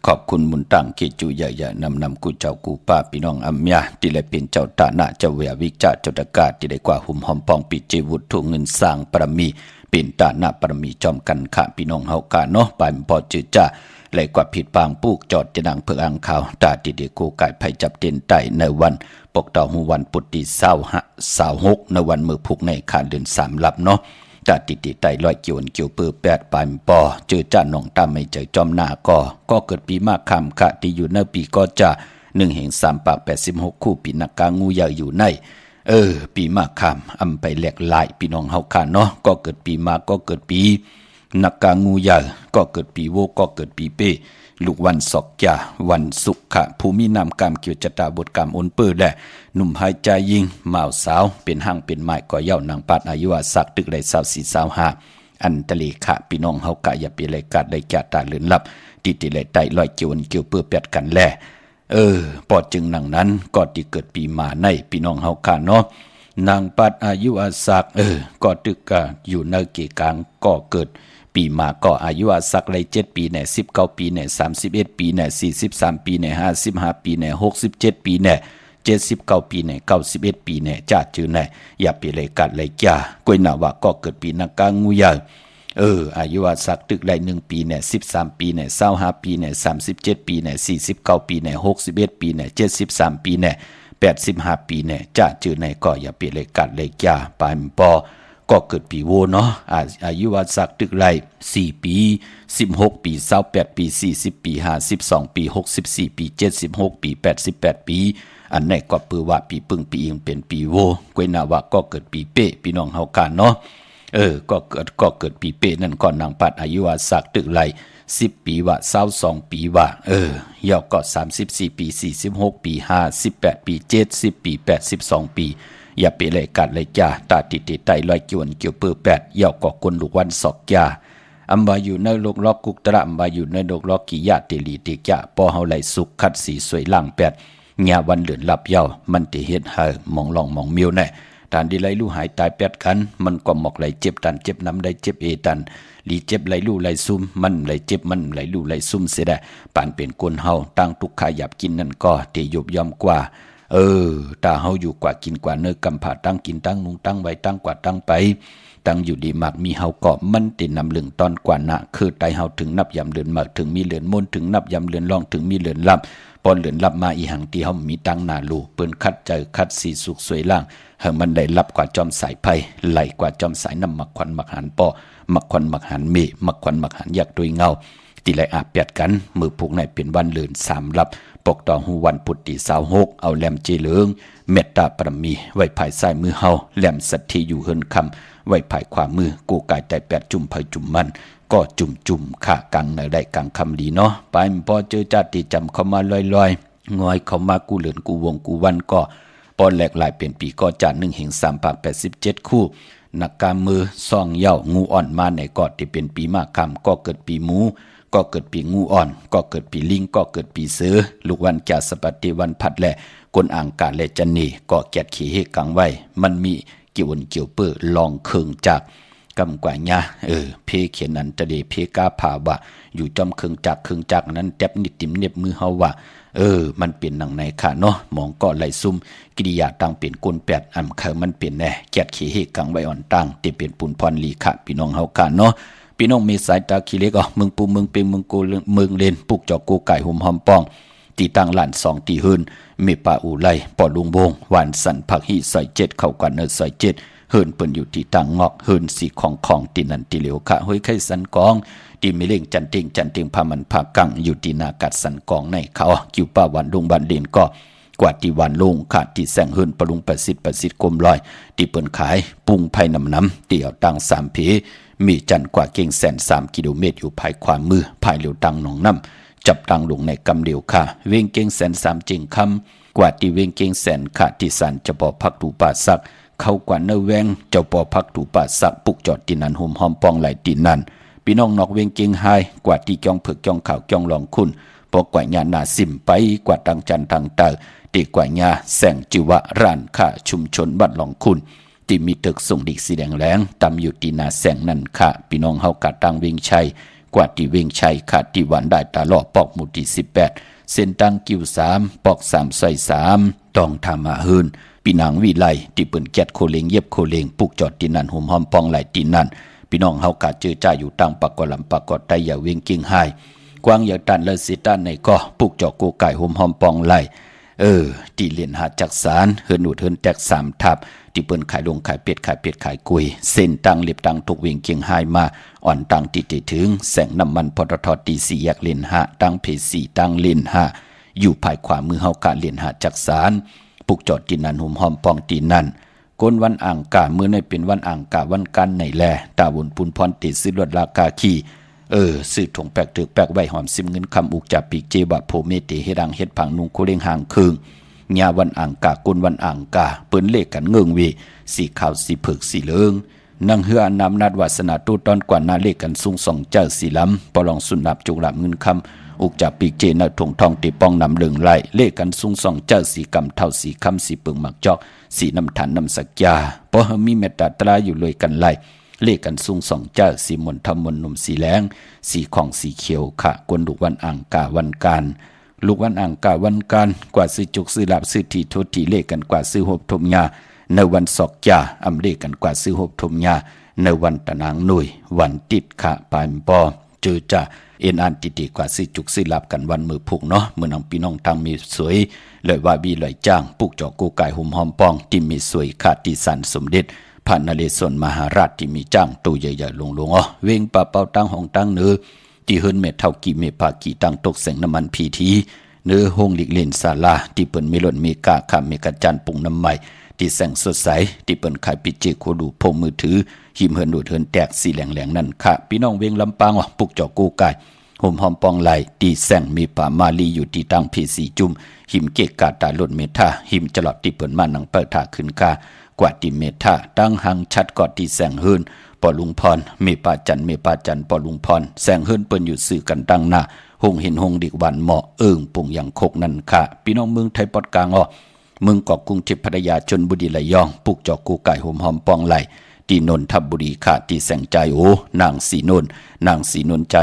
ขอบคุณมุนตังเกจูใหญ่ๆนำกูเจ้ากูป้าพี่น้องอัมยาที่ได้เป็นเจ้าตาหน้าเจ้าเวียวิจาเจ้าตะกาที่ได้กว่าหุ่มหอมปองปิเจวุฒทุเงินสร้างปรมีเป็นตาหน้าปรมีจอมกันค่ะพี่น้องเฮากาเนาะปานพอจื้อจ้าไหลกว่าผิดปางปูกจอดจะดังเพื่ออังข่าวตาติเดโกไก่ไผจับเต็นไตในวันปกต่อหูวันปุตติเศร้า26ในวันมือพุกในขาเดือน3ลับเนาะตาติไตลอยเกี่ยวเกี่ยวเปื้อ8ปานปอเจอจ้าหนองตามไม่เจอจอมหน้าก็เกิดปีมากคำค่ะที่อยู่ในปีก็จะ1/3ปาก86คู่ปีนักกางูใหญ่อยู่ในปีมากคำอำไปแหลกหลายพี่น้องเฮาค่ะเนาะก็เกิดปีมาก็เกิดปีนักกางูใหญ่ก็เกิดปีโวก็เกิดปีเป้ลูกวันศอกจาวันสุขะภูมินามกรรมเกี่ยวจตาบทกรรมอนเปื้อและหนุ่มหายใจยิงหม่าวสาวเป็นห้างเป็นไม้ก่อเย้านางปัดอายุสักตึกได้24-25อันตะเลขะพี่น้องเฮากะอย่าไปเลยกัดได้แก่ตาเลือนลับติเลยไตลอยเกี่ยวเปื้อแปดกันแลปอจึงนังนั้นก็ที่เกิดปีมาในพี่น้องเฮากะเนาะนางปัดอายุสักก็ตึกกะอยู่ในเกกลางก็เกิดปีมาก็อายุสักเลย7ปีเนี่ย19ปีเนี่ย31ปีเนี่ย43ปีเนี่ย55ปีเนี่ย67ปีเนี่ย79ปีเนี่ย91ปีเนี่ยจ้าจือเนี่ยอย่าไปเลยกัดเลยจ้ากวยหน้าว่าก็เกิดปีนักกางูใหญ่อายุสักตึกเลย1ปีเนี่ย13ปีเนี่ย25ปีเนี่ย37ปีเนี่ย49ปีเนี่ย61ปีเนี่ย73ปีเนี่ย85ปีเนี่ยจ้าจือเนี่ยก็อย่าไปเลยกัดเลยจ้าปานปอก็เกิดปีโวเนาะอายุวัสักตึกไร4ปี16ปี28ปี40ปี52ปี64ปี76ปี88ปีอันไหนก็ปือว่าปีปึงปีอิงเป็นปีโวกวยนาว่าก็เกิดปีเป้พี่น้องเฮากันเนาะก็เกิดปีเป้นั่นก่อนนางปัดอายุวัสักตึกไร10ปีว่า22ปีว่าย่อก็34ปี46ปี58ปี70ปี82ปีอย่าไปเลยกัดเลยจ้าตาติไตลอยเกี่ยวเปื้อแปดเย่าก่อกวนลูกวันศอกยาอัมบาอยู่ในโลกล็อกกุกตระอัมบาอยู่ในโลกล็อกกิยะเตลีติกะปอเฮาไหลสุขคัดสีสวยล่างแปดญาวันเหลือนหลับเย่ามันติเฮ็ดให้มองลองมองมิวแน่ตานดีไหลลู่หายตายแปดกันมันก็หมอกไหลเจ็บตันเจ็บน้ำได้เจ็บตันลีเจ็บไหลลู่ไหลซุ่มมันไหลเจ็บมันไหลลู่ไหลซุ่มเสียได้ปานเป็นกวนเฮาตั้งทุกขาหยับกินนั่นก็เตยบยอมกว่าตาเฮาอยู่กว่ากินกว่าเนื้อกำผ่าตั้งกินตั้งนุงตั้งไว้ตั้งกว่าตั้งไปตั้งอยู่ดีมากมีเฮาก็มันตินำเลืองตอนกว่านะคือไตเฮาถึงนับยำเลือนมากถึงมีเลือนมนถึงนับยำเลือนล่องถึงมีเลือนลับปอนเลือนลับมาอีหังที่เฮามีตั้งนาลูเปิ้นคัดใจคัดสีสุกสวยล่างเฮามันได้รับกว่าจอมสายไผ่ไหลกว่าจอมสายน้ำมักควันมักหันปอมักควันมักหันเมมักควันมักหันอยากโดยเงาที่ไหลอาบแปดกันมือผูกในเป็นวันเลือน3ลับปกต่อหูวันปุตติ26เอาแหลมเจเหลืองเมตตาปรมีไว้ภายซ้ายมือเฮาแหลมสัตทีอยู่เฮินคำไว้ภายขวามือกูกายแต่8จุ่มภายจุ่มมันก็จุ่มขากังในได้กังคำดีเนาะไปพอเจอจัดติจำเข้ามาลอยงอยเข้ามากูเหลือนกูวงกูวันก็ปอนแหลกหลายเปลี่ยนปีก็จัด1/3ปาก87คู่นักการมือซ่องเย่างูอ่อนมาในกอดที่เป็นปีมากคำก็เกิดปีหมูก็เกิดปีงูอ่อนก็เกิดปีลิงก็เกิดปีเสือลูกวันแก่สปฏิวันพัดและกลอ่างกาและจันนีก็แกดขี่เฮกังไว้มันมีเกี่ยวเปื้อลองเคืองจากกำกว่าญาเพเขียนนันตะเดเพกาผาว่าอยู่จอมเคืองจากนั้นแทบนิดติ่มเน็บมือเฮาว่ามันเปลี่ยนหนังในค่ะเนาะมองก็ไหลซุ่มกิริยาตั้งเปลี่ยนกลแปดอันเขามันเปลี่ยนแน่แกดขี่เฮกังไว้อ่อนตั้งที่เป็นปุนพรลีค่ะพี่น้องเฮาค่ะเนาะพี่น้องมีสายตาขี้เล็กมึงปูมึงเป็นมึงกูมึงเล่นปุกจอกกูไก่หุ่มหอมป้องตีตั้งหลาน2ตีหืนเมป่าอูไลปอลุงวงหวานสันผักหิใส่7เข้ากันใส่7เฮินเปิ้นอยู่ที่ตั้งงอกเฮินสีของตีนันตีเหลียวค่ะห้อยไข่สันกองตีมีเล่งจันติงพามันพากังอยู่ที่นากัดสันกองในเขากิวป้าวันลุงบันเด่นก็กว่าที่วันลงขาดที่แสงเฮินปลุงประสิทธิ์กลมลอยที่เปิ้นขายปุงไผ่น้ำเตี่ยวตั้ง3เพมีจันกว่าเก่ง3กิโลเมตรอยู่ภายขวามือภายเหลียวตังหนองน้ำจับตังลงในกำเดียวค่ะเวงเก่ง3จริงคำกว่าที่เวงเก่งขาที่สันจะปอพักตูป่าสักเข้ากว่าเนแวงเจ้าปอพักตูป่าสักปุกจอดตินันห่มหอมปองไหลตินันพี่น้องนอกเวงเก่งไฮกว่าที่จ้องเผือกจ้องขาวจ้องลองคุณปอกว่าญาณาสิมไปกว่าตังจันตังเตอตีกว่าญาแสงจิวะร้านค่าชุมชนบัดลองคุณที่มีตึกส่งดิกสีแดงแหลงตำอยู่ตีนาแสงนั่นค่ะพี่น้องเฮากะตังเวียงชัย กว่าที่เวงชัยขาดที่หวานได้ตาล่อปอกหมู่ที่18เส้นตังกิ้ว3ปอก3ซอย3ต้องทำมาหืนปีนางวิไลที่เปิ้นแกดโคเลงเย็บโคเลงปุกจอดที่นั่นห่มหอมปองไหลที่นั่นพี่น้องเฮากะเจอจ้าอยู่ตั้งปากกอลำปากกอไตอย่าเวงกิ่งหายกวางอย่าตันและสิตันในก็ปุกจอดโกไก่ห่มหอมปองไหลที่เลียนหาจักสารเฮินหนุดเฮินแตก3ทับที่เปิ้นขายลงขายเป็ดขายกุยเส้นตังเล็บตังทุกเวงเกียงหายมาอ่อนตังติถึงแสงน้ำมันปตทตี4แยกเลนหาตังเพ4ตังเลนหาอยู่ภายขวามือเฮากะเลนหาจักสารปุกจอดที่นั่นห่มหอมปองที่นั่นก้นวันอ่างกาเมื่อในเป็นวันอ่างกาวันกันในแลตาบุญปุนพรติซื้อรถราคาขี่ซื้อถงแปกตึกแปกไว้หอมซิมเงินคำอุกจับปีกเจบะโพเมติเฮดังเฮ็ดผังนุงโคเร่งห่างคืงญาวันอ่างกากุนวันอ่างกาเปิ้นเลขกันเงิงวีสีขาวสีเผือกสีเหลืองนางเฮืออนำนัดวาสนาตู้ตอนกว่านาเลขกันสูงสองเจ้าสีล้ำปลองสุนับจุกหลับเงินคำอุกจับปีกเจนถงทองตีปองนำเหลืองไหลเลขกันสูงสองเจ้าสีกำเท่าสีคำสีเปิงหมักจอกสีน้ำฐานน้ำสักยาเพราะมีเมตตาตราอยู่เลยกันไหลเลขกันสูงสองเจ้าสีมนทมนหนุ่มสีแรงสีของสีเขียวขะกวนดุวันอ่างกาวันการลูกวันอ่างกาวันการกว่าซื้อจุกซื้อลาบซื้อทีโททีเลขกันกว่าซื้อหบทมยาในวันศอกยาอำเลขกันกว่าซื้อหบทมยาในวันตะนางหน่วยวันติดขะปายปอเจอจ่าเอ็นอันติกว่าซื้อจุกซื้อลาบกันวันมือผูกเนาะเมื่อน้องพี่น้องทางมีสวยเลยว่าบีลอยจ้างปุกจอกกูไก่หุ่มหอมปองที่มีสวยขาดที่สันสมเด็จพระนเรศวรมหาราชที่มีจ้างตู้ใหญ่ๆลงเวงปะเป่าตั้งห้องตั้งเนื้อที่เฮิรนเม็ดเท่ากี่เมปากี่ตั้งตกแสงน้ำมันพีทีเนื้อห้องหลีกเล่นศาลาที่เปิ้นมีหล่นมีกาคำมีกระจันปุ่งน้ำใหม่ที่แสงสดใสที่เปิ้นขายปิเจโคดูพงมือถือหิมเฮินดูดเฮินแตกสีแหลงๆนั่นค่ะพี่น้องเวงลำปางปุกจอกกูไก่ห่มหอมปองไหลตีแสงมีป่ามาลีอยู่ที่ตั้งพีสีจุ่มหิมเกกาตาหล่นเมธาหิมจลอดที่เปิ้นมานังเปิดถาขึ้นกากว่าติเมธาตั้งหังชัดกอดที่แสงเฮินปอลุงพรเมปาจันปอลุงพรแสงเฮินเปิ้นอยู่สื่อกันตั้งหน้าหงเห็นหงดิกวันเหมาะปุ่งอย่างโคกนั่นค่ะพี่น้องเมืองไทยปอดกลางเมืองเกาะกรุงเทพพัทยาชลบุรีระยองปุกจอกกูไก่ห่มหอมปองไหลที่นนทบุรีค่ะที่แสงใจนางสีนนใจ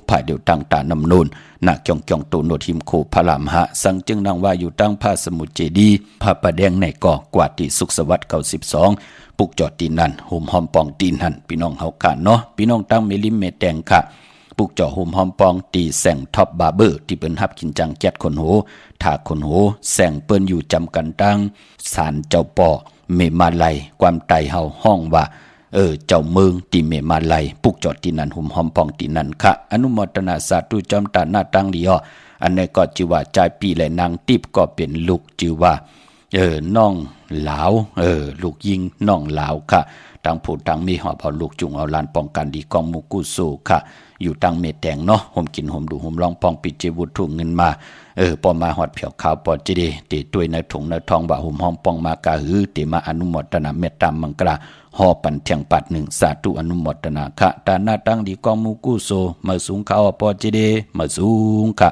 ภายเดียวตั้งตานำนูนนาจองตูโนทิมโคพระรามหะสังจึงนางว่าอยู่ตั้งผ้าสมุทรเจดีผ้าประแดงในก่อกว่าที่สุขสวัสดิ์92ปุกจอดตีนั่นห่มหอมปองตีนหันพี่น้องเฮาค่ะเนาะพี่น้องตั้งเมลิมเมแดงค่ะปุกจ่อห่มหอมปองตีแสงท็อปบาร์เบอร์ที่เปิ้นฮับกินจังแก๊ดคนโหถาคนโหแสงเปิ้นอยู่จำกันตั้งศาลเจ้าปอเมมาลัยความไตเฮาห้องว่าเจ้าเมืองตีเมมาลัยปุกจอดตีนันห่มหอมปองตีนันค่ะอนุโมทนาสาธุจอมตาหน้าตั้งดีอันนี้ก็ชื่อว่าใจปีและนางติบก็เป็นลูกชื่อว่าน้องหลาวลูกยิงน้องหลาวค่ะทางผู้ทางมีหอบเอาลูกจุงเอาลานป้องกันดีกองมุกุสูค่ะอยู่ตั้งเมแดงเนาะห่มกินห่มดูห่มร้องปองปิดเจวุฒถุงเงินมาปอมาหอดเผียวขาวปอเจเดตีด้วยในถุงในทองบ่าห่มห้องปองมากาหือตีมาอนุโมทนาเมตตามมังกราหอปันเทียงปัดหนึ่งสาธุอนุโมทนาค่ะตาหน้าตั้งดีกองมุกุโซมาสูงขาวปอเจเดมาสูงค่ะ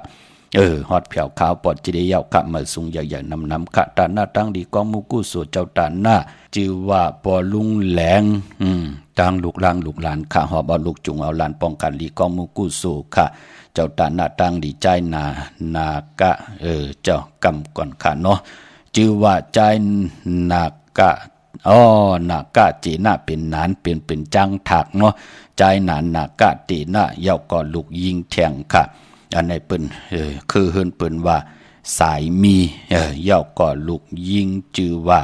ฮอดเผียวขาวปอดจิเดียวขะมาสูงใหญ่ๆน้ำขะตาหน้าตั้งดีกองมุกุโสเจ้าตาหน้าชื่อว่าปอลุงแหลงตั้งลูกหลานขะหอบเอาลูกจุงเอาหลานป้องกันดีกองมุกุโสค่ะเจ้าตาหน้าตั้งดีใจนากะเจ้ากำก่อนค่ะเนาะชื่อว่าใจนากะนากะจีน่าเป็นนานเป็นจังถักเนาะใจนากะตีน่าเยาก็ลูกยิงแทงค่ะอันในเปิ้นคือเฮิรนเปิ้นว่าสายมีเย่าก่อลูกยิงชื่อว่า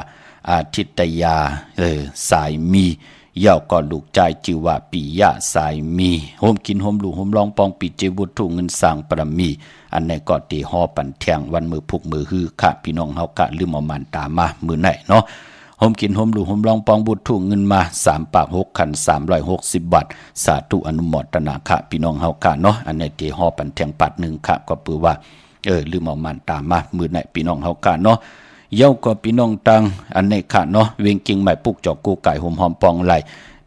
อาทิตยาสายมีเย่าก่อลูกใจชื่อว่าปิยะสายมีโฮมกินโฮมลูกโฮมร้องปองปิเจบุตรเงินสร้างปรมีอันในก็ตีหอปันแทงวันมือพุกมือฮือค่ะพี่น้องเฮากะลืมเอามันตามามือไหนเนาะโฮมกินโฮมลูกโฮมร้องปองบุตรถุงเงินมา3 ปาก 6 คัน360 บาทสาธุอนุโมทนาค่ะพี่น้องเฮากะเนาะอันในตีหอปันแทงปัด1ค่ะก็ปือว่าลืมเอามันตามามือไหนพี่น้องเฮากะเนาะเย้าก็พี่น้องตังอันในค่ะเนาะเวงกิ่งใหม่ปุกจอกกูไก่หอมหอมปองไหล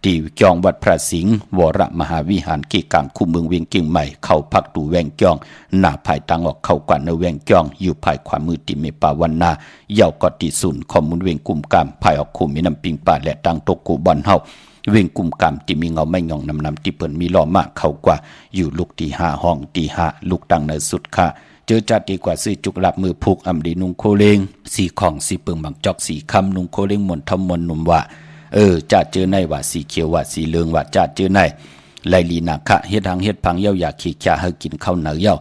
ที่จองวัดพระสิงห์วรมหาวิหารกี่กลางคู่เมืองเวียงกิ่งใหม่เข้าพักดูแวงจองหน้าภายตังออกเข้ากว่าในแวงจองอยู่ภายขวามือติเมปาวันนาเย้าก็ติศูนย์ข้อมูลเวียงกลุ่มกามภายออกคู่มีน้ำปิงป่าและตังตกกูบอนเฮา เว่งกุมกามที่มีเงาไม่หย่องนำที่เปิ้นมีล้อมากเข้ากว่าอยู่ลูกที่5ห้องที่5ลูกตังในสุดค่ะเจอจัดดีกว่าซื้อจุกลับมือผูกอำดีนุงโคเลงสีของสีเปิงบังจอกสีคำนุงโคเลงมนทมนนุ่มว่าจะเจอในว่าสีเขียวว่าสีเหลืองว่าจะเจอในไลลีนาคะเฮ็ดหังเฮ็ดพังเย้าอยากขี้ขะเฮากินข้าวเหนือเย้า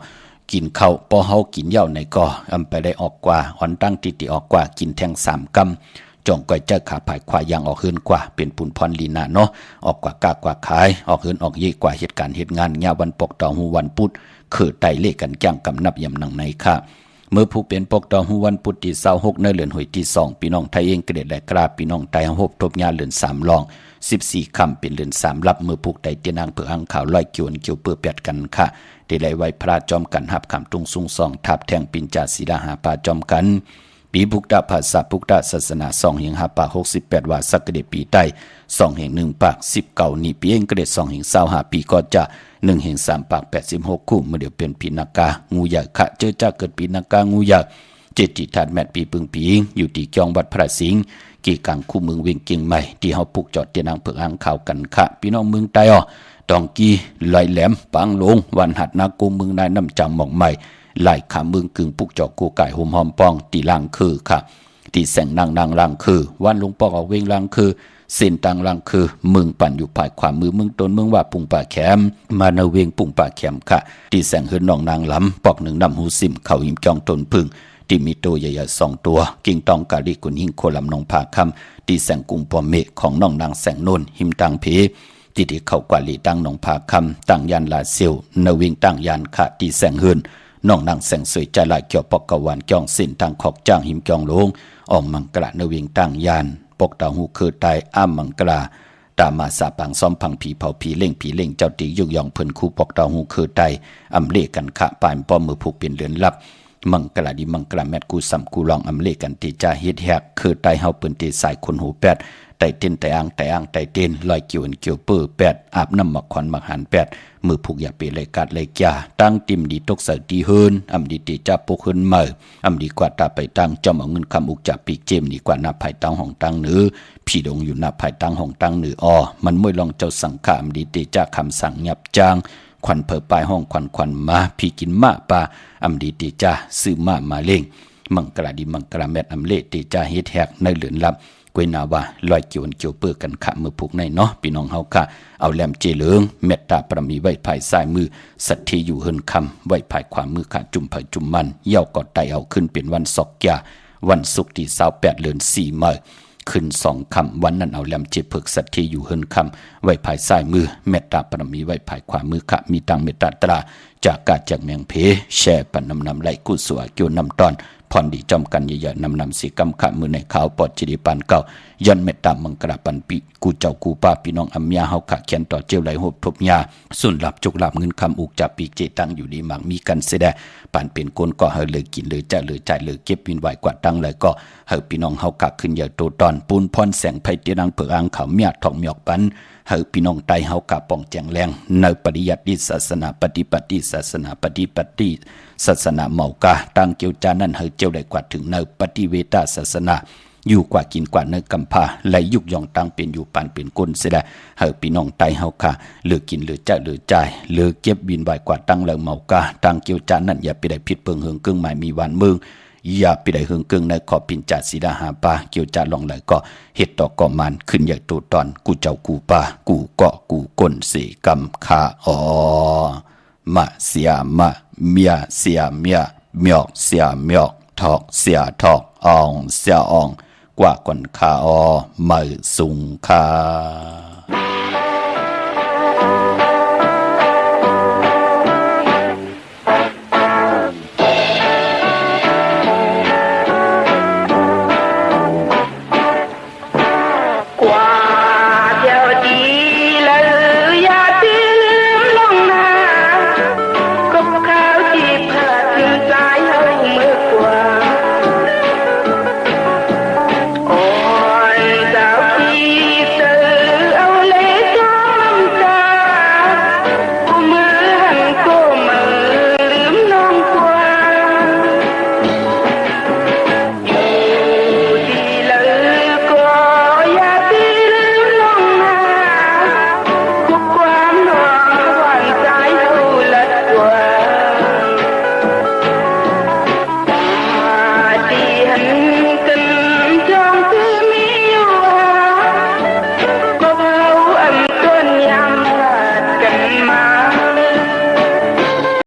กินข้าวพอเฮากินเย้าในก็ไปได้ออกกว่าอ่อนตั้งติออกกว่ากินแทง3 กำจ่องก้อยเจ้าขาผายควายยางออกเฮือนกว่าเป็นปุ่นพรลีนาเนาะออกกว่ากากว่าขายออกเฮือนออกเยกว่าเหตุการณ์เหตุงานยาวันปกต่อหูวันพุธคือไตเลขกันจ้างกำนับยำหนังในค่ะเมื่อผู้เป็นปกต่อหูวันพุธที่26ในเดือนหวยที่2พี่น้องไทยเองเกรดและกราพี่น้องไทยฮบทบยาเดือน3รอง14 คำเป็นเดือน3รับมือผูกไตเตียนางเผืออังข่าวลอยเกี่ยวเกี่ยวเปื้อเปียดกันค่ะได้ไหลไว้พระจอมกันหับคำตุงซุง2ทับแทงปินจาศีดาหาปาจอมกันปีพุกตะภาษาพุกตะศาสนา2แห่ง5ปาก68ว่าสักเดปีใต้2แห่ง1ปาก19นี่ปีเองเกรด2แห่ง25ปีก็จะ1แห่ง3ปาก86คู่เมื่อเดี๋ยวเป็นปีนากางูใหญ่คะเจอจ้าเกิดปีนากางูใหญ่เจจิทัดแมทปีปึงปีอยู่ที่จองวัดพระสิงห์กี่กังคู่เมืองเวียงเกียงใหม่ที่เฮาปลูกจอดเตียนางเผือกอ่างข่าวกันค่ะพี่น้องเมืองใต้ดองกีลอยแหลมปางลงวันหัดนากูเมืองนายน้ำจำหมองใหม่ไหลขาเมืองกึ่งปุกจอกกูไก่ห่มหอมปองตีลางคือค่ะตีแสงนางลางคือวันลุงปอกออกเวงลางคือเส้นต่างลางคือเมืองปั่นอยู่ภายขวามือเมืองต้นเมืองว่าปุงป่าแขมมาเนเวงปุงป่าแขมค่ะตีแสงเฮือนนองนางลำปอกหนึ่งดำหูซิมเขาหิมจองตนพึ่งที่มีตัวใหญ่ๆ2 ตัวกิ่งตองกาลิกุนหิงโคลำนองผาคำตีแสงกุงปอมเมฆของน้องนางแสงโนนหิมตังเพที่เข้ากว่าลีตั้งนองผาคำตั้งยานลาเซียวเนวิงตั้งยานค่ะตีแสงเฮือนน้องนางแสงสวยใจลายเกี่ยวปอกกวันจ้องสินทางขอกจ้างหิมจองลงออกมังกระเนวิงตั้งยานปกตาหูคือตายอ้ามังกระตามาสาปังซ้อมพังผีเผาผีเล่งเจ้าตียุกยองเพิ่นคู่ปกตาหูคือตายอำเลกันขะปายป้อมมือผูกเป็นเรือนลับมังกระดิมังกระแมดกูสัมกูลองอำเลกันตีจ่าเฮ็ดแฮกคือตายเฮาเปิ้นตีสายคนหูแปดไตเต้นไตอ่างไตเต้นลอยเกี่ยวเปื้อ8อาบน้ำหมักขวัญหมักหัน8มือผูกอย่าเปเลยกัดเลยจ่าตั้งติมดีตกใส่ดีเฮินอำดีตีจับปกเฮินเมื่ออำดีกว่าตาไปตั้งจอมเอาเงินคำอุกจับปีกเจมดีกว่าหน้าภายตั้งห้องตั้งเหนือพี่ดงอยู่หน้าภายตั้งห้องตั้งเหนือมันมวยลองเจ้าสังขามดีตีจ้าคำสั่งหยับจางควันเผอปลายห้องควันมาพี่กินมาปลาอำดีตีจ้าซื้อมาเล่งมังกระดิมังกระแมดอำเลตีจ้าเฮ็ดแฮกในเหลือนลับกวยนาว่าลอยเกี่ยวเปื้อกันขะมือผูกในเนาะพี่น้องเฮาค่ะเอาแหลมเจเหลืองเม็ดตาประมีไว้ภายซ้ายมือสัตทีอยู่เฮินคำไว้ภายขวามือค่ะจุ่มไผจุ่มมันเย่ากอดไตเอาขึ้นเป็นวันศอกยาวันศุกร์ที่28เดือน4เมื่อขึ้น2 ค่ำวันนั้นเอาแหลมเจเพิกสัตทีอยู่เฮินคำไว้ภายซ้ายมือเม็ดตาประมีไว้ภายขวามือค่ะมีตังเมตตาตราจากกาจากเมียงเพแช่ปันนำไหลกุศลเกี่ยวนำตอนพรดีจอมกันใหญ่ๆนำสีกำขะมือในข่าวปอดจิริปันเก่ายันเมตตามังกระปันปีกูเจ้ากูป้าพี่น้องอัมยาเฮาขะเขียนต่อเจียวไหลหบทบยาส่วนหลับจุกหลับเงินคำอุกจับปีกเจตั้งอยู่ดีมักมีกันเสดปานเป็นคนก็เฮาเลยกินเลยจะเลยจ่ายเลยเก็บวินไหวกว่าตั้งเลยก็เฮาพี่น้องเฮาขะขึ้นใหญ่โตตอนปูนพรแสงไผเตียนางเผือกอ่างเขาเมียทองเมียกปันเฮาพี่น้องไตเฮากะป้องแจงแรงในปริยัติศาสนาปฏิศาสนาปฏิศาสนาเมากาตั้งเกี่ยวจานั้นเฮาเจ้าได้กว่าถึงในปฏิเวทศาสนาอยู่กว่ากินกว่าเนื้อกำพาไหลยุกยองตั้งเป็นอยู่ปานเป็นก้นเสียได้เฮาพี่น้องไตเฮาค่ะเหลือกินเหลือจะเหลือจ่ายเหลือเก็บบินไหวกว่าตั้งแล้วเมากาตั้งเกี่ยวจานั้นอย่าไปได้ผิดเพิงเฮิงกึ่งหมายมีวันมึงอย่าไปได้เฮิงกึ่งในขอปินจัดสีดาหาปาเกี่ยวจาลองไหลก็เฮ็ดต่อก่อมันขึ้นใหญ่โตตอนกูเจ้ากูปากูเกาะกูก้นเสกำคามาเสียมาเมียเสียเมียเมียกเสียเมียกทอกเสียทอกอองเสียอองกว่าก่อนคามือสุงคา